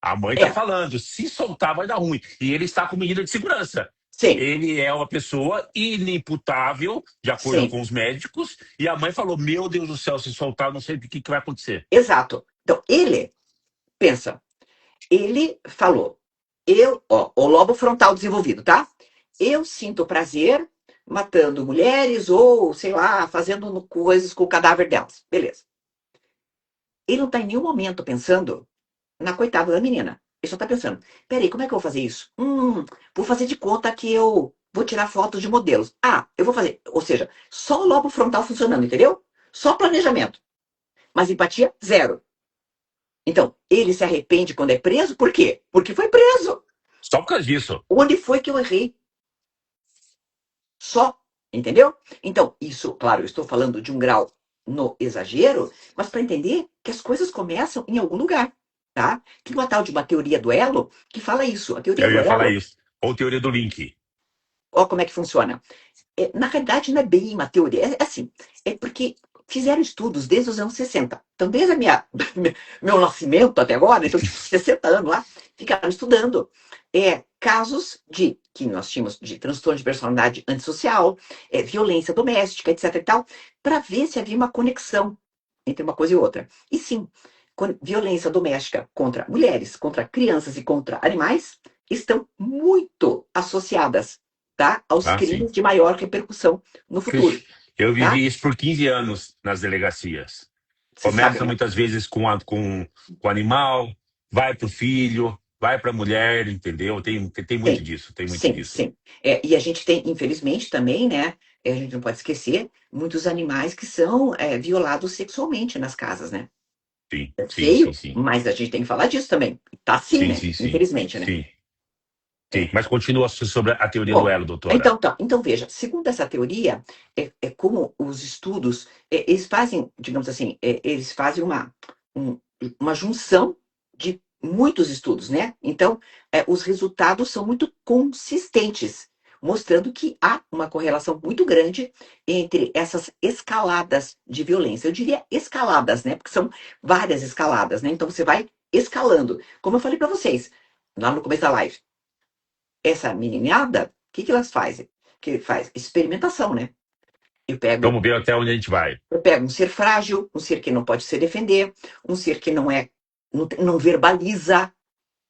A mãe tá É, falando, se soltar vai dar ruim. E ele está com medida de segurança. sim, Ele é uma pessoa inimputável, de acordo sim, com os médicos, e a mãe falou: Meu Deus do céu, se soltar, eu não sei o que vai acontecer. exato. Então, pensa, ele falou, o lobo frontal desenvolvido, tá? Eu sinto prazer matando mulheres ou, sei lá, fazendo coisas com o cadáver delas. Beleza. Ele não está em nenhum momento pensando na coitada da menina. Ele só está pensando, peraí, como é que eu vou fazer isso? Vou fazer de conta que eu vou tirar fotos de modelos. Ah, eu vou fazer. Ou seja, só o lobo frontal funcionando, entendeu? Só planejamento. Mas empatia, zero. Então, ele se arrepende quando é preso, por quê? Porque foi preso. Só por causa disso. Onde foi que eu errei? Só, entendeu? Então, isso, claro, eu estou falando de um grau no exagero, mas para entender que as coisas começam em algum lugar, tá? Tem uma tal de uma teoria do elo que fala isso. A teoria Eu do ia falar elo, isso. Ou teoria do link. ó como é que funciona. Na realidade, não é bem uma teoria. É assim, é porque fizeram estudos desde os anos 60. Então, desde meu nascimento até agora, então, tipo, 60 anos lá, ficaram estudando casos que nós tínhamos de transtorno de personalidade antissocial, violência doméstica, etc. e tal, para ver se havia uma conexão entre uma coisa e outra. E sim, violência doméstica contra mulheres, contra crianças e contra animais estão muito associadas, tá, aos Ah, sim. crimes de maior repercussão no futuro, Ixi, eu tá? vivi isso por 15 anos nas delegacias. Você sabe, Começa né? muitas vezes com o animal, vai para o filho, vai para a mulher, entendeu? Tem muito Sim, disso, tem muito sim, disso. sim. E a gente tem, infelizmente, também, né? A gente não pode esquecer muitos animais que são violados sexualmente nas casas, né? Sim, É sim, sim, feio, sim. mas a gente tem que falar disso também. Tá assim, Sim, né? sim, sim. Infelizmente, né? Sim, sim. É. Mas continua sobre a teoria do Bom, elo, doutora. então veja, segundo essa teoria, como os estudos, eles fazem, digamos assim, eles fazem um- uma junção de muitos estudos, né? Então, os resultados são muito consistentes, mostrando que há uma correlação muito grande entre essas escaladas de violência. Eu diria escaladas, né? Porque são várias escaladas, né? Então, você vai escalando. Como eu falei para vocês lá no começo da live, essa meninada, o que elas fazem? Que faz experimentação, né? Eu pego, Vamos ver até onde a gente vai. eu pego um ser frágil, um ser que não pode se defender, um ser que não verbaliza,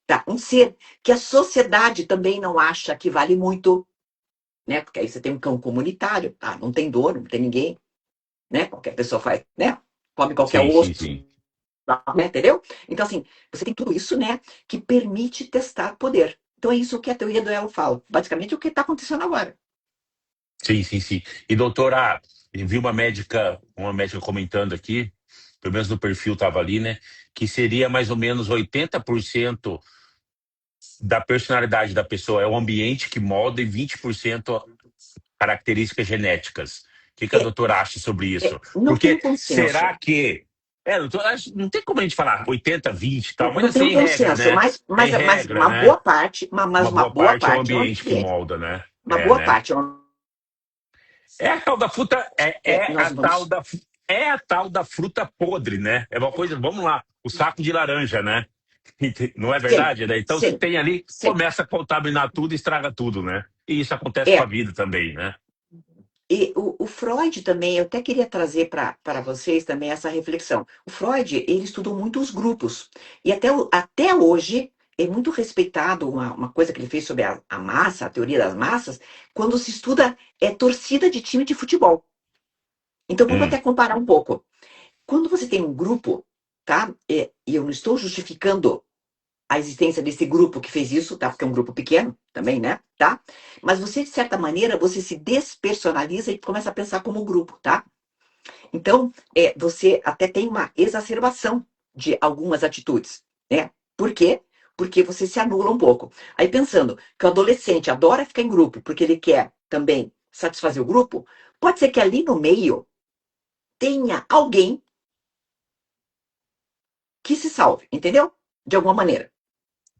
tá? Um ser que a sociedade também não acha que vale muito, né? Porque aí você tem um cão comunitário, tá? Não tem dono, não tem ninguém, né? Qualquer pessoa faz, né? Come qualquer Sim, sim, osso, sim. né? Entendeu? Então, assim, você tem tudo isso, né? Que permite testar poder. Então é isso que a teoria do elo fala. Basicamente é o que está acontecendo agora. Sim, sim, sim. E doutora, eu vi uma médica comentando aqui, pelo menos no perfil estava ali, né? Que seria mais ou menos 80% da personalidade da pessoa é o ambiente que molda e 20% características genéticas. O que a É, doutora acha sobre isso? não tem um Porque consenso. será que. Doutora, não tem como a gente falar 80, 20 e tal, mas Não tem assim, um em regra, consenso, né? mas Em regra, uma boa né? parte, mas Uma uma boa boa parte é o parte é um ambiente que ambiente. molda, né? Uma boa Né? parte É a tal da fruta, nós vamos. é a tal da fruta podre, né? É uma coisa, vamos lá, o saco de laranja, né? Não é Sim, verdade, né? Então você sim, tem ali, sim. começa a contaminar tudo e estraga tudo, né? E isso acontece com a É. vida também, né? E o Freud também, eu até queria trazer para vocês também essa reflexão. O Freud, ele estudou muito os grupos. E até hoje é muito respeitado uma coisa que ele fez sobre a massa, a teoria das massas, quando se estuda torcida de time de futebol. Então vamos Hum, até comparar um pouco. Quando você tem um grupo, tá? E eu não estou justificando a existência desse grupo que fez isso, tá? Porque é um grupo pequeno também, né? Tá? Mas você, de certa maneira, você se despersonaliza e começa a pensar como um grupo, tá? Então, você até tem uma exacerbação de algumas atitudes, né? Por quê? Porque você se anula um pouco. Aí pensando que o adolescente adora ficar em grupo porque ele quer também satisfazer o grupo, pode ser que ali no meio tenha alguém que se salve, entendeu? De alguma maneira,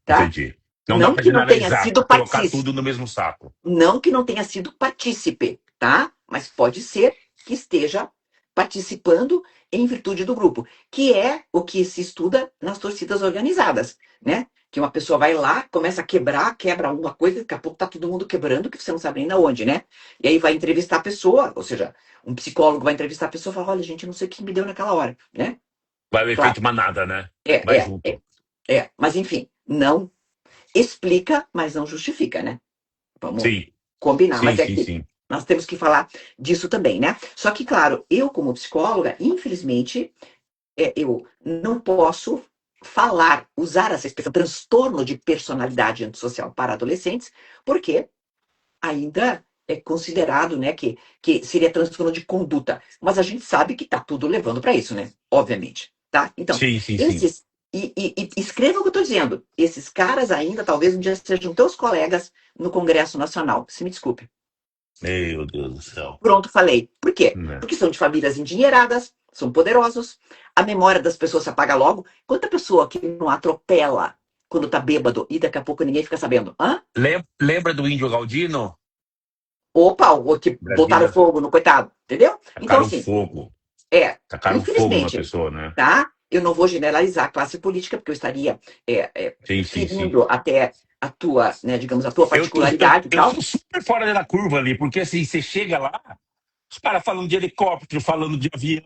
tá? entendi. Não dá Não para que não tenha generalizar, sido colocar partícipe, tudo no mesmo saco. não que não tenha sido partícipe, tá? Mas pode ser que esteja participando em virtude do grupo, que é o que se estuda nas torcidas organizadas, né? Que uma pessoa vai lá, começa a quebra alguma coisa, daqui a pouco tá todo mundo quebrando, que você não sabe nem da onde, né? E aí vai entrevistar a pessoa, ou seja, um psicólogo vai entrevistar a pessoa e fala, olha, gente, eu não sei o que me deu naquela hora, né? Vai o Claro, efeito manada, né? é, Vai é, é, junto. mas enfim, não explica, mas não justifica, né? Vamos Sim, combinar, sim, mas é sim, que sim. nós temos que falar disso também, né? Só que, claro, eu como psicóloga, infelizmente, eu não posso usar essa expressão transtorno de personalidade antissocial para adolescentes, porque ainda é considerado, né, que seria transtorno de conduta. Mas a gente sabe que está tudo levando para isso, né? Obviamente, tá? Então, Sim, sim, sim. esses e escreva o que eu estou dizendo. Esses caras ainda talvez um dia sejam teus colegas no Congresso Nacional. Se me desculpe. Meu Deus do céu. Pronto, falei. Por quê? Né? Porque são de famílias endinheiradas, são poderosos. A memória das pessoas se apaga logo. Quanta pessoa que não atropela quando tá bêbado e daqui a pouco ninguém fica sabendo? Hã? Lembra do Índio Galdino? Opa, o que botaram Brasília, fogo no coitado, entendeu? Então, tacaram assim, fogo. é, Tacaram fogo na infelizmente, pessoa, né? tá? Eu não vou generalizar a classe política, porque eu estaria Sim, sim, sim. ferindo até a tua, né, digamos, a tua Eu, particularidade e eu tal. sou super fora da curva ali, porque assim, você chega lá, os caras falando de helicóptero, falando de avião.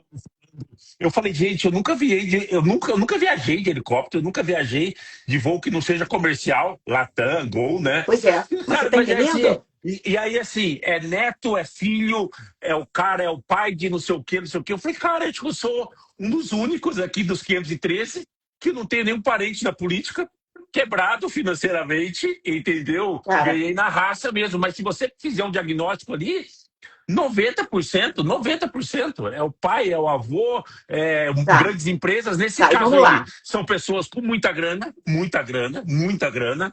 Eu falei, gente, eu nunca viajei de helicóptero, eu nunca viajei de voo que não seja comercial, Latam, Gol, né? Pois é, mas você Cara, tá mas é assim, entendendo? e aí assim, é neto, é filho, é o cara, é o pai de não sei o quê, não sei o quê. Eu falei, cara, acho que eu sou um dos únicos aqui dos 513 que não tem nenhum parente na política, quebrado financeiramente, entendeu? Cara, Ganhei na raça mesmo, mas se você fizer um diagnóstico ali, 90% é o pai, é o avô, tá, grandes empresas. Nesse tá, e caso vamos aí, lá. são pessoas com muita grana, muita grana, muita grana.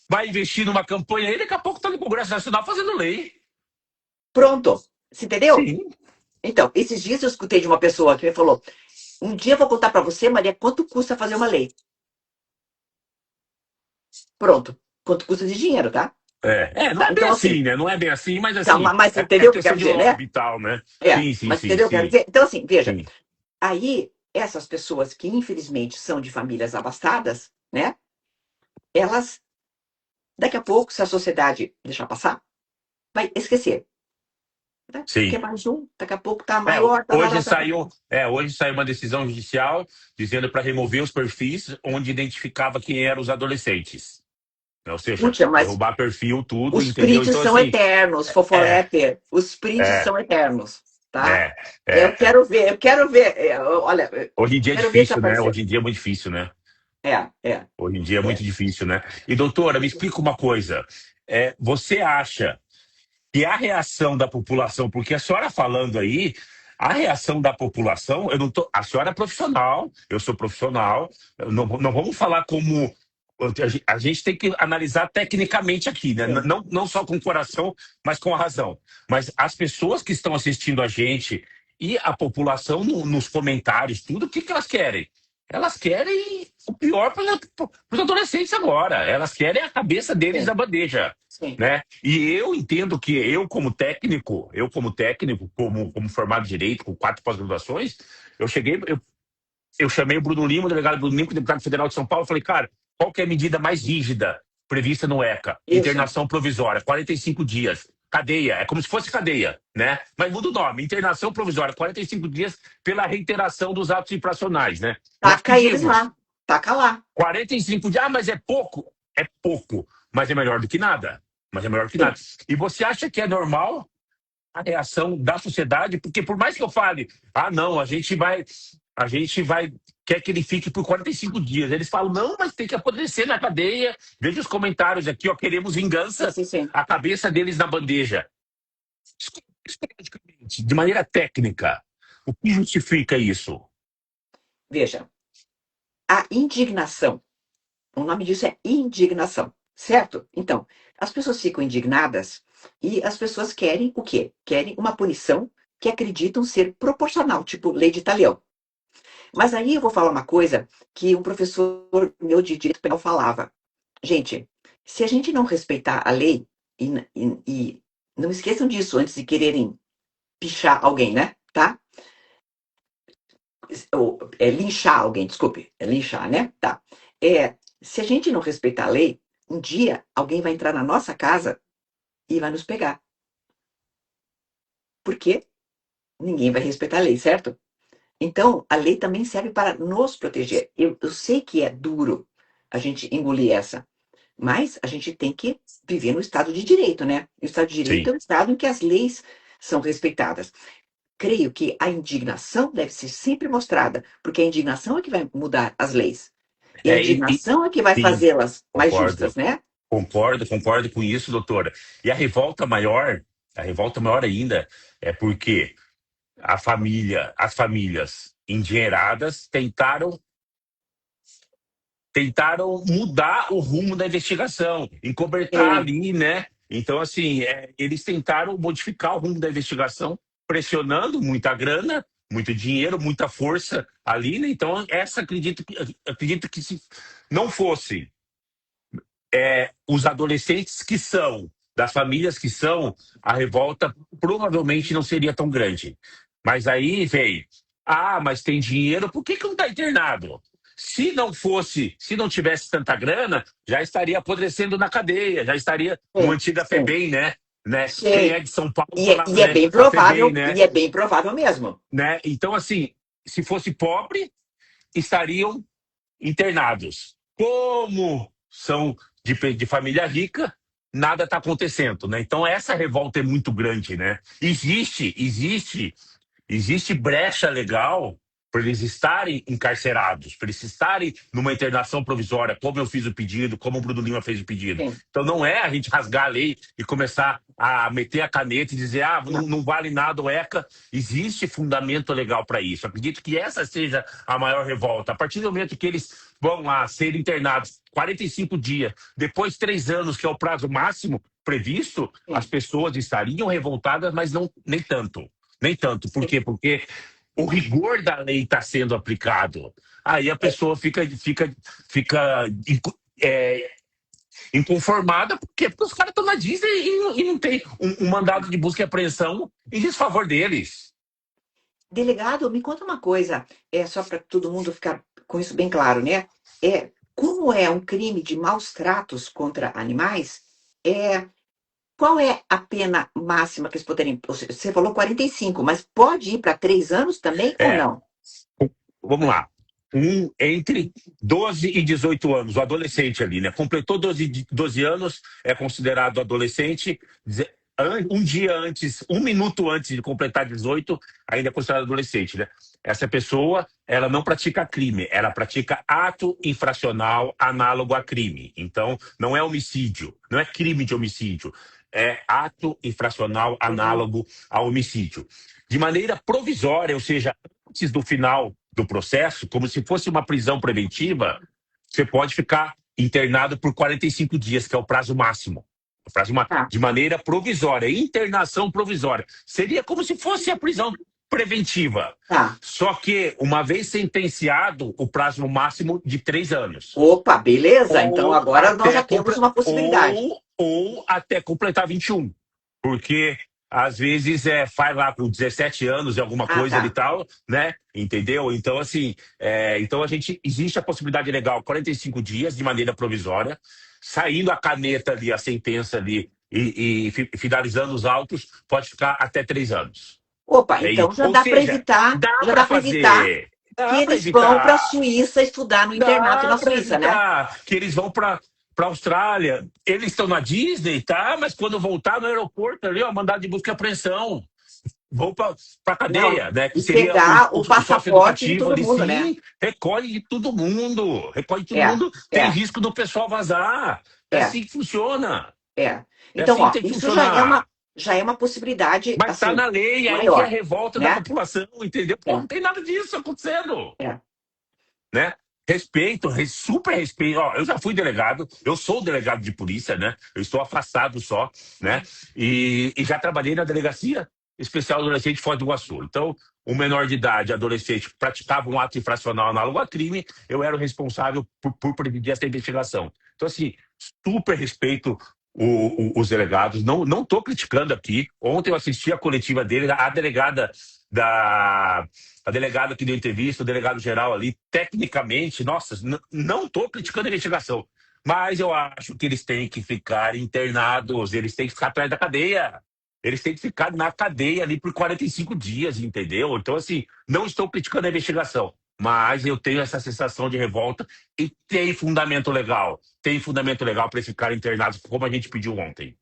Vai investir numa campanha aí, daqui a pouco tá no Congresso Nacional fazendo lei. Pronto. Você entendeu? Sim. Então, esses dias eu escutei de uma pessoa que me falou: um dia eu vou contar para você, Maria, quanto custa fazer uma lei. Pronto. Quanto custa de dinheiro, tá? Não Tá, é bem então, assim, assim, né? Não é bem assim, mas tá, assim, mas é entendeu o que eu questão quero de dizer, né? lobby e tal, né? É, Sim, sim, mas sim, entendeu o que eu quero sim, dizer? Então, assim, veja, sim. aí essas pessoas que infelizmente são de famílias abastadas, né? Elas, daqui a pouco, se a sociedade deixar passar, vai esquecer. Né? Porque Sim. é mais um, daqui a pouco tá É, maior, tá lá, hoje tá. saiu, hoje saiu uma decisão judicial dizendo para remover os perfis onde identificava quem eram os adolescentes. Ou seja, Puxa, mas derrubar perfil, tudo, os entendeu? prints Então, são assim, eternos, é, fofoleper. Os prints é, são eternos, tá? é, é. Eu quero ver. Olha, Hoje em eu dia é quero ver se difícil, né? aparecer. Hoje em dia é muito difícil, né? É, é, Hoje em dia é é. muito difícil, né? E, doutora, me explica uma coisa. Você acha que a reação da população, porque a senhora falando aí, a reação da população, eu não tô, a senhora é profissional, eu sou profissional, não vamos falar como. A gente tem que analisar tecnicamente aqui, né? Sim, Não só com o coração, mas com a razão. Mas as pessoas que estão assistindo a gente e a população nos comentários, tudo, o que, que elas querem? Elas querem o pior para os adolescentes agora. Elas querem a cabeça deles sim, na bandeja, sim. né? E eu entendo que como formado em direito, com 4 pós-graduações, eu chamei o Bruno Lima, o delegado Bruno Lima, deputado federal de São Paulo, falei, cara, qual que é a medida mais rígida prevista no ECA? Isso. Internação provisória, 45 dias. Cadeia, é como se fosse cadeia, né? Mas muda o nome, internação provisória, 45 dias pela reiteração dos atos infracionais, né? Nós Taca eles pedimos lá. Taca lá. 45 dias, mas é pouco? É pouco, mas é melhor do que nada. Mas é melhor do que nada. Sim, E você acha que é normal a reação da sociedade? Porque por mais que eu fale, não, a gente vai, quer que ele fique por 45 dias. Eles falam, não, mas tem que apodrecer na cadeia. Veja os comentários aqui, ó, queremos sim, vingança, sim, sim. a cabeça deles na bandeja. Psicologicamente, de maneira técnica, o que justifica isso? Veja, a indignação. O nome disso é indignação, certo? Então, as pessoas ficam indignadas e as pessoas querem o quê? Querem uma punição que acreditam ser proporcional, tipo lei de Talião. Mas aí eu vou falar uma coisa que um professor meu de direito penal falava. Gente, se a gente não respeitar a lei, e não esqueçam disso antes de quererem pichar alguém, né? Tá? Linchar alguém, desculpe. É linchar, né? Tá. Se a gente não respeitar a lei, um dia alguém vai entrar na nossa casa e vai nos pegar. Por quê? Ninguém vai respeitar a lei, certo? Então, a lei também serve para nos proteger. Eu sei que é duro a gente engolir essa, mas a gente tem que viver no Estado de Direito, né? E o Estado de Direito Sim. é o Estado em que as leis são respeitadas. Creio que a indignação deve ser sempre mostrada, porque a indignação é que vai mudar as leis. E a É, e, indignação é que vai sim, fazê-las mais justas, concordo. né? Concordo com isso, doutora. E a revolta maior ainda, é porque as famílias endinheiradas tentaram mudar o rumo da investigação, encobertar Sim, ali, né? Então, assim, eles tentaram modificar o rumo da investigação, pressionando muita grana, muito dinheiro, muita força ali, né? Então, acredito que se não fosse os adolescentes que são, das famílias que são, a revolta provavelmente não seria tão grande. Mas aí vem, mas tem dinheiro, por que não está internado? Se não fosse, se não tivesse tanta grana, já estaria apodrecendo na cadeia, já estaria no Sim, antiga sim, FEBEM, né? Quem é sim. de São Paulo E, falava, e é né? bem A FEBEM, provável, né? e é bem provável mesmo. Então, assim, se fosse pobre, estariam internados. Como são de família rica, nada está acontecendo, né? Então essa revolta é muito grande, né? Existe brecha legal para eles estarem encarcerados, para eles estarem numa internação provisória, como eu fiz o pedido, como o Bruno Lima fez o pedido. Sim. Então não é a gente rasgar a lei e começar a meter a caneta e dizer, Não. não vale nada o ECA. Existe fundamento legal para isso. Acredito que essa seja a maior revolta. A partir do momento que eles vão lá ser internados 45 dias, depois 3 anos, que é o prazo máximo previsto, as Sim, pessoas estariam revoltadas, mas não nem tanto. Nem tanto. Por sim. quê? Porque o rigor da lei está sendo aplicado. Aí a É, pessoa fica é, inconformada, porque os caras estão na Disney e não tem um mandado de busca e apreensão em desfavor deles. delegado, me conta uma coisa, só para todo mundo ficar com isso bem claro, né? Como é um crime de maus tratos contra animais, qual é a pena máxima que eles poderiam. Você falou 45, mas pode ir para 3 anos também ou É, não? vamos lá. Entre 12 e 18 anos, o adolescente ali, né? Completou 12 anos, é considerado adolescente. Um dia antes, 1 minuto antes de completar 18, ainda é considerado adolescente, né? Essa pessoa, ela não pratica crime, ela pratica ato infracional análogo a crime. Então, não é homicídio, não é crime de homicídio, é ato infracional Uhum. análogo a homicídio. De maneira provisória, ou seja, antes do final do processo, como se fosse uma prisão preventiva, você pode ficar internado por 45 dias, que é o prazo máximo. Tá, De maneira provisória, internação provisória. Seria como se fosse a prisão preventiva. tá. Só que, uma vez sentenciado, o prazo máximo de 3 anos. Opa, beleza. Então Ou agora nós já até, temos uma possibilidade. ou até completar 21. Porque às vezes faz lá com 17 anos e alguma Ah, coisa ali e tá. tal, né? Entendeu? Então, assim, então existe a possibilidade legal 45 dias de maneira provisória, saindo a caneta ali, a sentença ali e finalizando os autos, pode ficar até 3 anos. Opa, então Ou seja, já dá para evitar que dá para eles vão para a evitar. Suíça estudar no internato na Dá para Suíça, né? evitar que eles vão para Austrália. Eles estão na Disney, tá? Mas quando voltar no aeroporto ali, ó, mandado de busca e apreensão. Vão para Não, cadeia, né? Que e seria pegar o o passaporte de socioeducativo todo ali. mundo, né? Sim, recolhe de todo mundo. Recolhe de todo É, mundo. Tem é, risco do pessoal vazar. É é, assim que funciona. é. É Então, assim que ó, tem que isso funcionar. já é uma possibilidade, Mas tá assim, na lei, aí que é a maior, revolta da né? população, entendeu? Pô, É, não tem nada disso acontecendo, é. né? Respeito, super respeito. Ó, eu já fui delegado, eu sou delegado de polícia, né? Eu estou afastado só, né? E já trabalhei na delegacia especial adolescente de Foz do Iguaçu. Então, o menor de idade, adolescente, praticava um ato infracional análogo a crime, eu era o responsável por presidir essa investigação. Então, assim, super respeito os delegados. Não estou criticando aqui. Ontem eu assisti a coletiva dele, da a delegada que deu entrevista, o delegado geral ali, tecnicamente, nossa, não estou criticando a investigação, mas eu acho que eles têm que ficar internados, eles têm que ficar atrás da cadeia. Eles têm que ficar na cadeia ali por 45 dias, entendeu? Então, assim, não estou criticando a investigação, mas eu tenho essa sensação de revolta e tem fundamento legal. Tem fundamento legal para eles ficarem internados, como a gente pediu ontem.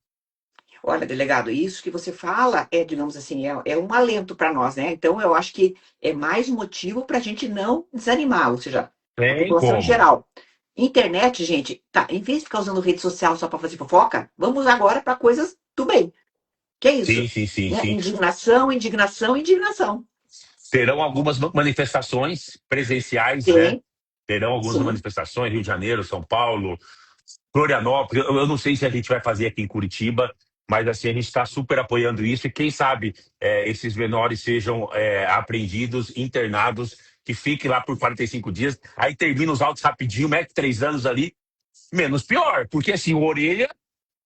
Olha, delegado, isso que você fala digamos assim, é um alento para nós, né? Então, eu acho que é mais motivo para a gente não desanimar, ou seja, a Tem população em como. geral. Internet, gente, tá, em vez de ficar usando rede social só para fazer fofoca, vamos agora para coisas do bem. Que é Sim, isso? sim, sim, Né? sim. Indignação, indignação, indignação. Terão algumas manifestações presenciais, né? Sim, Terão algumas sim. manifestações, Rio de Janeiro, São Paulo, Florianópolis. Eu não sei se a gente vai fazer aqui em Curitiba. Mas assim, a gente está super apoiando isso e quem sabe esses menores sejam apreendidos, internados, que fiquem lá por 45 dias, aí termina os autos rapidinho, mete 3 anos ali, menos pior, porque assim, o Orelha,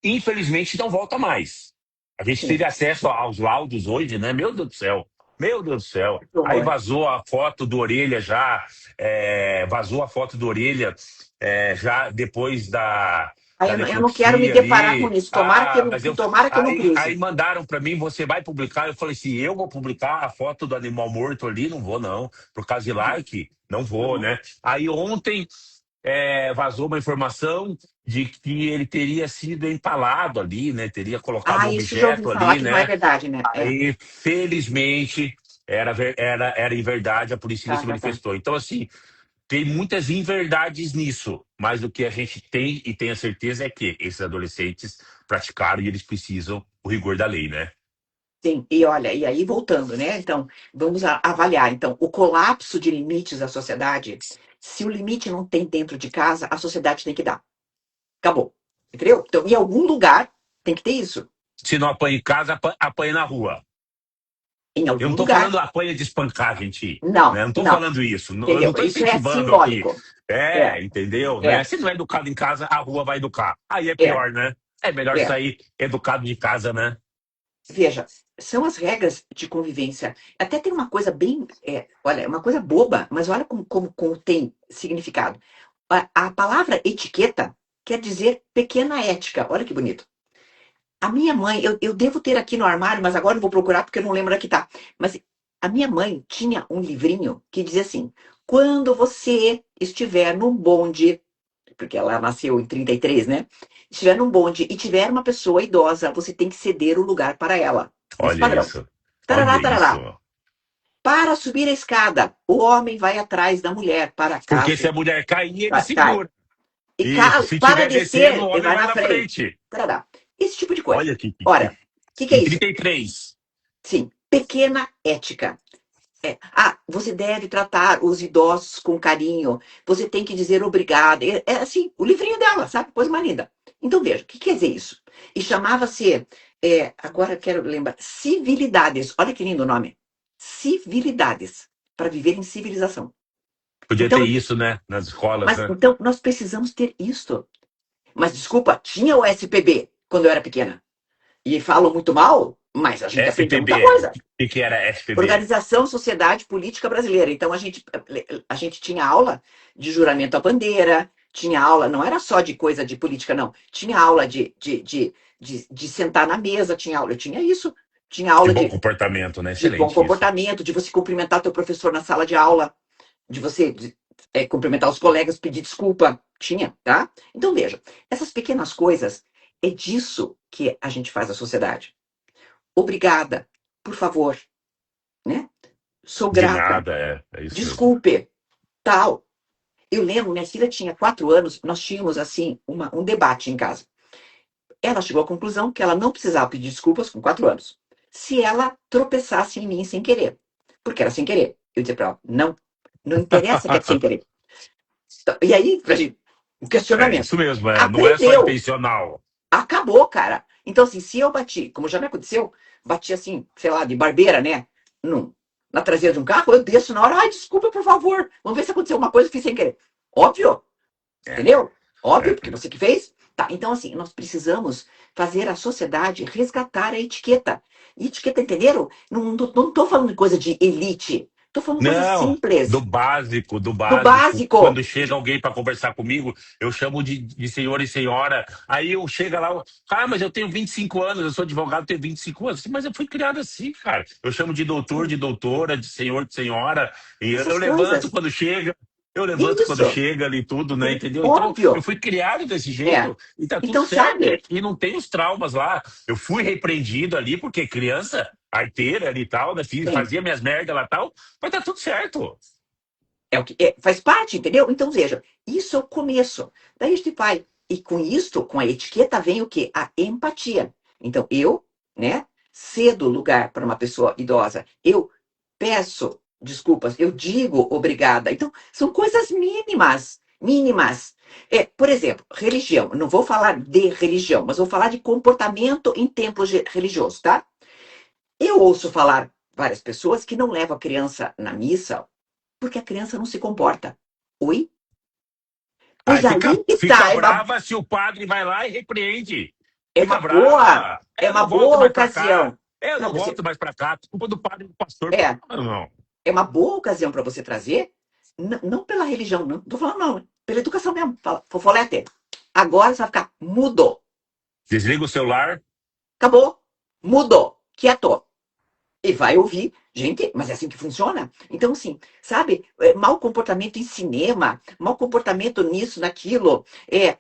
infelizmente, não volta mais. A gente Sim, teve acesso aos laudos hoje, né? Meu Deus do céu. Meu Deus do céu. que Aí horror. vazou a foto do Orelha já, vazou a foto do Orelha já depois Aí da eu não quero me necropsia deparar com ali. isso. Ah, mas Tomara que eu não aí cruze. mandaram para mim, você vai publicar? Eu falei assim, eu vou publicar a foto do animal morto ali? Não vou não, por causa de Não, like, não vou, não. né? Aí ontem vazou uma informação de que ele teria sido empalado ali, né? Teria colocado Ah, um isso já ouvi objeto falar ali, que não é né? verdade, né? É. Aí, felizmente, era em verdade, a polícia Tá, se tá, tá. manifestou. Então, assim, tem muitas inverdades nisso, mas o que a gente tem e tem a certeza é que esses adolescentes praticaram e eles precisam o rigor da lei, né? Sim, e olha, e aí voltando, né? Então, vamos avaliar. Então, o colapso de limites da sociedade, se o limite não tem dentro de casa, a sociedade tem que dar. Acabou. Entendeu? Então, em algum lugar tem que ter isso. Se não apanha em casa, apanha na rua. Em Eu não algum estou lugar. falando apanha de espancar, gente. Né? Não, Eu não estou não. falando isso. Eu não Entendeu? estou Isso é incentivando aqui. simbólico. É, Entendeu? Né? é, Se não é educado em casa, a rua vai educar. Aí é é, pior, né? É melhor é. sair educado de casa, né? Veja, são as regras de convivência. Até tem uma coisa bem, olha, uma coisa boba, mas olha como tem significado. A palavra etiqueta quer dizer pequena ética. Olha que bonito. A minha mãe, eu devo ter aqui no armário, mas agora eu vou procurar porque eu não lembro onde que tá. Mas a minha mãe tinha um livrinho que dizia assim: quando você estiver num bonde, porque ela nasceu em 33, né? Estiver num bonde e tiver uma pessoa idosa, você tem que ceder o lugar para ela. Nesse Olha padrão. isso. Olha Tarará, isso. tarará. Para subir a escada, o homem vai atrás da mulher para Porque se caso a mulher cair, ele cai. segura. E Isso. Se para tiver descendo, o descer, ele homem vai vai na na frente. frente. Tarará. Esse tipo de coisa. Olha Ora, que é em isso? 33. Sim, pequena ética. Você deve tratar os idosos com carinho. Você tem que dizer obrigado. É assim, o livrinho dela, sabe? Coisa mais linda. Então, veja, o que quer dizer isso? E chamava-se, agora eu quero lembrar, civilidades. Olha que lindo o nome. Civilidades. Para viver em civilização. Podia ter Então, isso, né? Nas escolas, né? então, nós precisamos ter isto. Mas, desculpa, tinha o SPB quando eu era pequena. E falam muito mal, mas a gente aprendia muita SPB. coisa. O que era SPB? Organização Sociedade Política Brasileira. Então a gente tinha aula de juramento à bandeira, tinha aula, não era só de coisa de política, não. Tinha aula de sentar na mesa, tinha aula, eu tinha isso. Tinha De aula bom de, comportamento, né? de bom Excelente isso. comportamento, de você cumprimentar teu professor na sala de aula, de você cumprimentar os colegas, pedir desculpa. Tinha, tá? Então veja, essas pequenas coisas, é disso que a gente faz a sociedade. Obrigada, por favor, né? Sou De grata, nada, é isso mesmo. desculpe, tal. Eu lembro, minha filha tinha 4 anos, nós tínhamos, assim, um debate em casa. Ela chegou à conclusão que ela não precisava pedir desculpas com 4 anos, se ela tropeçasse em mim sem querer. Porque era sem querer. Eu dizia para ela, não, não interessa que é sem querer. Então, e aí, um É questionamento. isso mesmo, não é só Aprendeu, intencional. acabou, cara. Então, assim, se eu bati, como já me aconteceu, bati assim, sei lá, de barbeira, né? Num, na traseira de um carro, eu desço na hora, ai, desculpa, por favor. Vamos ver se aconteceu alguma coisa, eu fiz sem querer. Óbvio, É, entendeu? Óbvio, é. porque você que fez. Tá, então, assim, nós precisamos fazer a sociedade resgatar a etiqueta. E etiqueta, entenderam? Não tô falando de coisa de elite. Tô falando coisa Não, do simples, básico, do do básico. básico. Quando chega alguém para conversar comigo, eu chamo de senhor e senhora. Aí eu chego lá, mas eu tenho 25 anos, eu sou advogado, tenho 25 anos. Mas eu fui criado assim, cara. Eu chamo de doutor, de doutora, de senhora. E eu Essas levanto coisas. quando chega. Eu levanto quando Isso. chega ali tudo, né? Entendeu? Então, eu Óbvio. fui criado desse É. jeito e tá tudo Então, certo. sabe? E não tem os traumas lá. Eu fui repreendido ali porque criança, arteira ali e tal, né? Sim. Fazia minhas merdas lá e tal. Mas tá tudo certo. É o que faz parte, entendeu? Então, veja, isso é o começo. Daí a gente vai. E com isto, com a etiqueta, vem o quê? A empatia. Então, eu, né, cedo lugar para uma pessoa idosa. Eu peço desculpas, eu digo obrigada. Então, são coisas mínimas. mínimas. Por exemplo, religião. Eu não vou falar de religião, mas vou falar de comportamento em templos religiosos, tá? Eu ouço falar várias pessoas que não levam a criança na missa porque a criança não se comporta. Oi? Aí Pois aí que fica tá, brava se o padre vai lá e repreende. é Fica uma boa, brava. é Eu uma não volto boa mais pra cá. ocasião. Eu Não, não você, volto mais pra cá. Culpa do padre e do pastor. é, Não. é uma boa ocasião para você trazer, não pela religião, não tô falando não, pela educação mesmo. Fala, Fofolete, agora você vai ficar mudo. Desliga o celular. Acabou. Mudo. Quieto. E vai ouvir. Gente, mas é assim que funciona? Então, assim, sabe? Mau comportamento em cinema, mau comportamento nisso, naquilo.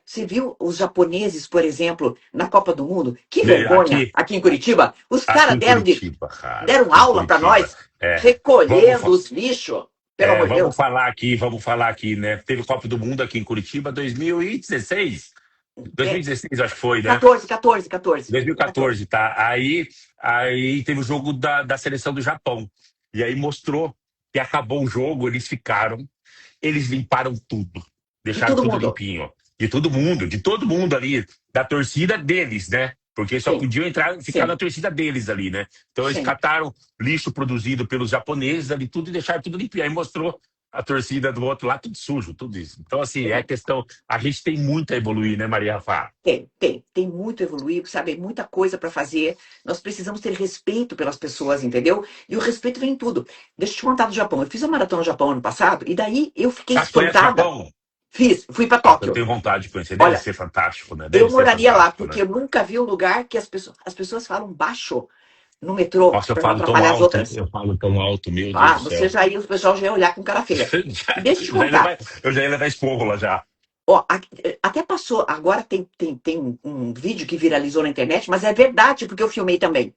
Você viu os japoneses, por exemplo, na Copa do Mundo? Que vergonha Aqui, aqui em Curitiba. Os aqui caras em Curitiba, cara. deram Aqui em aula para Curitiba. nós, É. Vamos, recolhendo os lixos. Pelo amor de Deus. vamos falar aqui, né? Teve Copa do Mundo aqui em Curitiba 2016. É, 2016, acho que foi, né? 14, 14, 14. 14. 2014, tá? Aí teve o jogo da seleção do Japão. E aí mostrou que acabou o jogo, eles limparam tudo. De Deixaram todo tudo mundo. limpinho. De todo mundo ali, da torcida deles, né? Porque só Sim, podiam ficar na sim, torcida deles ali, né? Então eles sim. cataram lixo produzido pelos japoneses ali, tudo e deixaram tudo limpinho. Aí mostrou a torcida do outro lá, tudo sujo, tudo isso. Então, assim, é questão. A gente tem muito a evoluir, né, Maria Rafa? Tem muito a evoluir, sabe? Muita coisa para fazer. Nós precisamos ter respeito pelas pessoas, entendeu? E o respeito vem em tudo. Deixa eu te contar do Japão. Eu fiz a maratona no Japão ano passado e daí eu fiquei Ah, tu conhece o espantada. Japão? Fui para Ah, eu Tóquio. tenho vontade de conhecer. Deve Olha, ser fantástico, né? eu Deve ser moraria lá fantástico, né? porque eu nunca vi um lugar que as pessoas falam baixo no metrô Nossa, para não atrapalhar as outras. eu falo tão alto, meu Deus Ah, do você céu. já ia, o pessoal já ia olhar com cara feia. E deixa eu te contar. Eu já ia levar esporro lá já. Ó, até passou, agora tem um vídeo que viralizou na internet, mas é verdade, porque eu filmei também.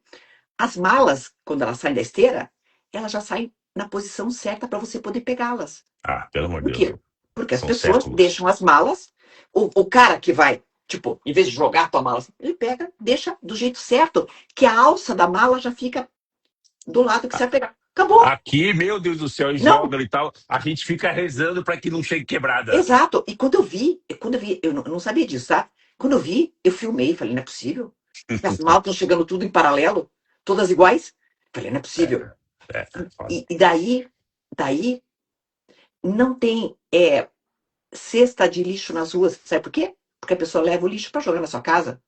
As malas, quando elas saem da esteira, elas já saem na posição certa para você poder pegá-las. Ah, pelo amor de Por Deus. quê? Porque as São pessoas séculos. deixam as malas, o cara que vai, tipo, em vez de jogar a tua mala, ele pega, deixa do jeito certo, que a alça da mala já fica do lado que você vai pegar. Acabou. Aqui, meu Deus do céu, e Não, joga e tal. A gente fica rezando para que não chegue quebrada. exato. E quando eu vi, eu não sabia disso, tá? Quando eu vi, eu filmei, falei, não é possível. As malas estão chegando tudo em paralelo, todas iguais. Falei, não é possível. Foda. E daí não tem cesta de lixo nas ruas. Sabe por quê? Porque a pessoa leva o lixo para jogar na sua casa.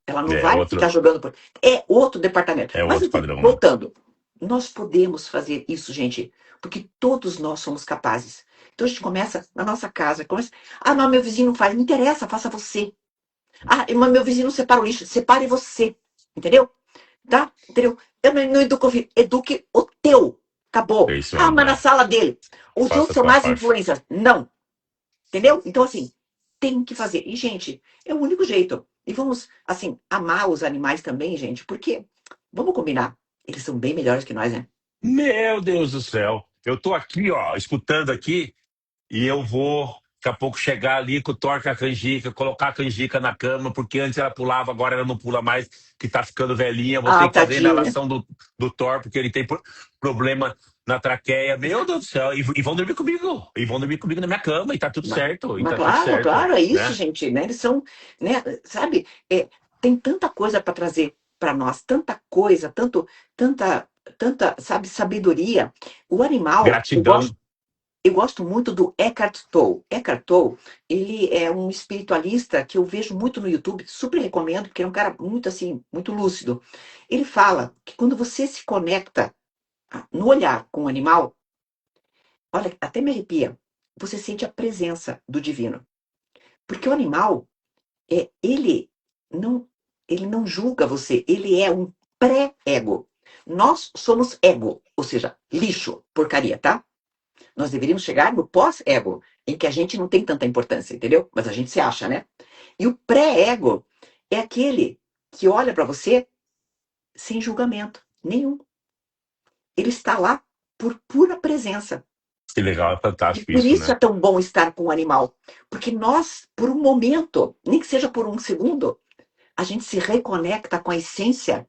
Ela não É vai ficar outro, jogando por. É outro departamento. é Mas, outro enfim, padrão, né? voltando. Nós podemos fazer isso, gente, porque todos nós somos capazes. Então a gente começa na nossa casa. Ah, não, meu vizinho não faz. Não interessa, faça você. Ah, mas meu vizinho não separa o lixo. Separe você. Entendeu? Tá? Entendeu? Eu não educo o filho. Eduque o teu. É Acabou. isso Ah, mesmo, mas na né? sala dele. Os Faça outros a são tua mais parte. influências. Não. Entendeu? Então, assim, tem que fazer. E, gente, é o único jeito. E vamos, assim, amar os animais também, gente, porque, vamos combinar, eles são bem melhores que nós, né? Meu Deus do céu. Eu tô aqui, ó, escutando aqui, e eu vou daqui a pouco chegar ali com o Thor com a canjica, colocar a canjica na cama, porque antes ela pulava, agora ela não pula mais, que tá ficando velhinha. Vou ter Ah, que fazer a tadinha. inalação do Thor, porque ele tem problema na traqueia. Meu Deus do céu. E vão dormir comigo. E vão dormir comigo na minha cama, e tá tudo Mas, certo, e mas tá tudo claro, certo, claro, é isso, né? gente, né? Eles são, né, sabe, tem tanta coisa para trazer para nós, tanta coisa, tanta, tanta, sabe, sabedoria. O animal, eu Gratidão. gosto Eu gosto muito do Eckhart Tolle. Eckhart Tolle, ele é um espiritualista que eu vejo muito no YouTube, super recomendo, porque é um cara muito assim, muito lúcido. Ele fala que quando você se conecta no olhar com o animal, olha, até me arrepia, você sente a presença do divino. Porque o animal, ele não, ele não julga você, ele é um pré-ego. Nós somos ego, ou seja, lixo, porcaria, tá? Nós deveríamos chegar no pós-ego, em que a gente não tem tanta importância, entendeu? Mas a gente se acha, né? E o pré-ego é aquele que olha para você sem julgamento nenhum. Ele está lá por pura presença. Que legal, é E fantástico por isso, isso né? é tão bom estar com o animal. Porque nós, por um momento, nem que seja por um segundo, a gente se reconecta com a essência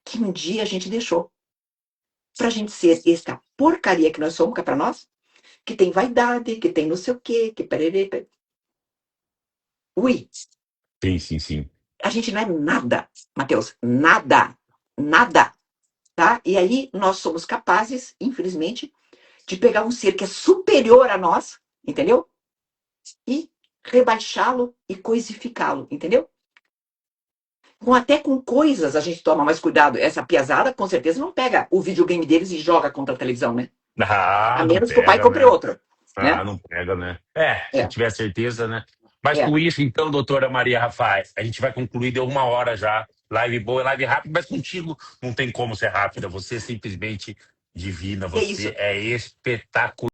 que um dia a gente deixou. Para a gente ser esta porcaria que nós somos, que é para nós, que tem vaidade, que tem não sei o quê, que pererê. Ui, Sim, sim, sim. a gente não é nada, Matheus, nada, nada, tá? E aí nós somos capazes, infelizmente, de pegar um ser que é superior a nós, entendeu? E rebaixá-lo e coisificá-lo, entendeu? Até com coisas a gente toma mais cuidado. Essa piazada, com certeza, não pega o videogame deles e joga contra a televisão, né? A Ah, não menos que o pai pega, compre né? outro, Ah, né? não pega, né? Se É, tiver certeza, né? Mas é. com isso, então, doutora Maria Rafael, a gente vai concluir, deu 1 hora já. Live boa, live rápida, mas contigo não tem como ser rápida. Você é simplesmente divina, É você isso. é espetacular.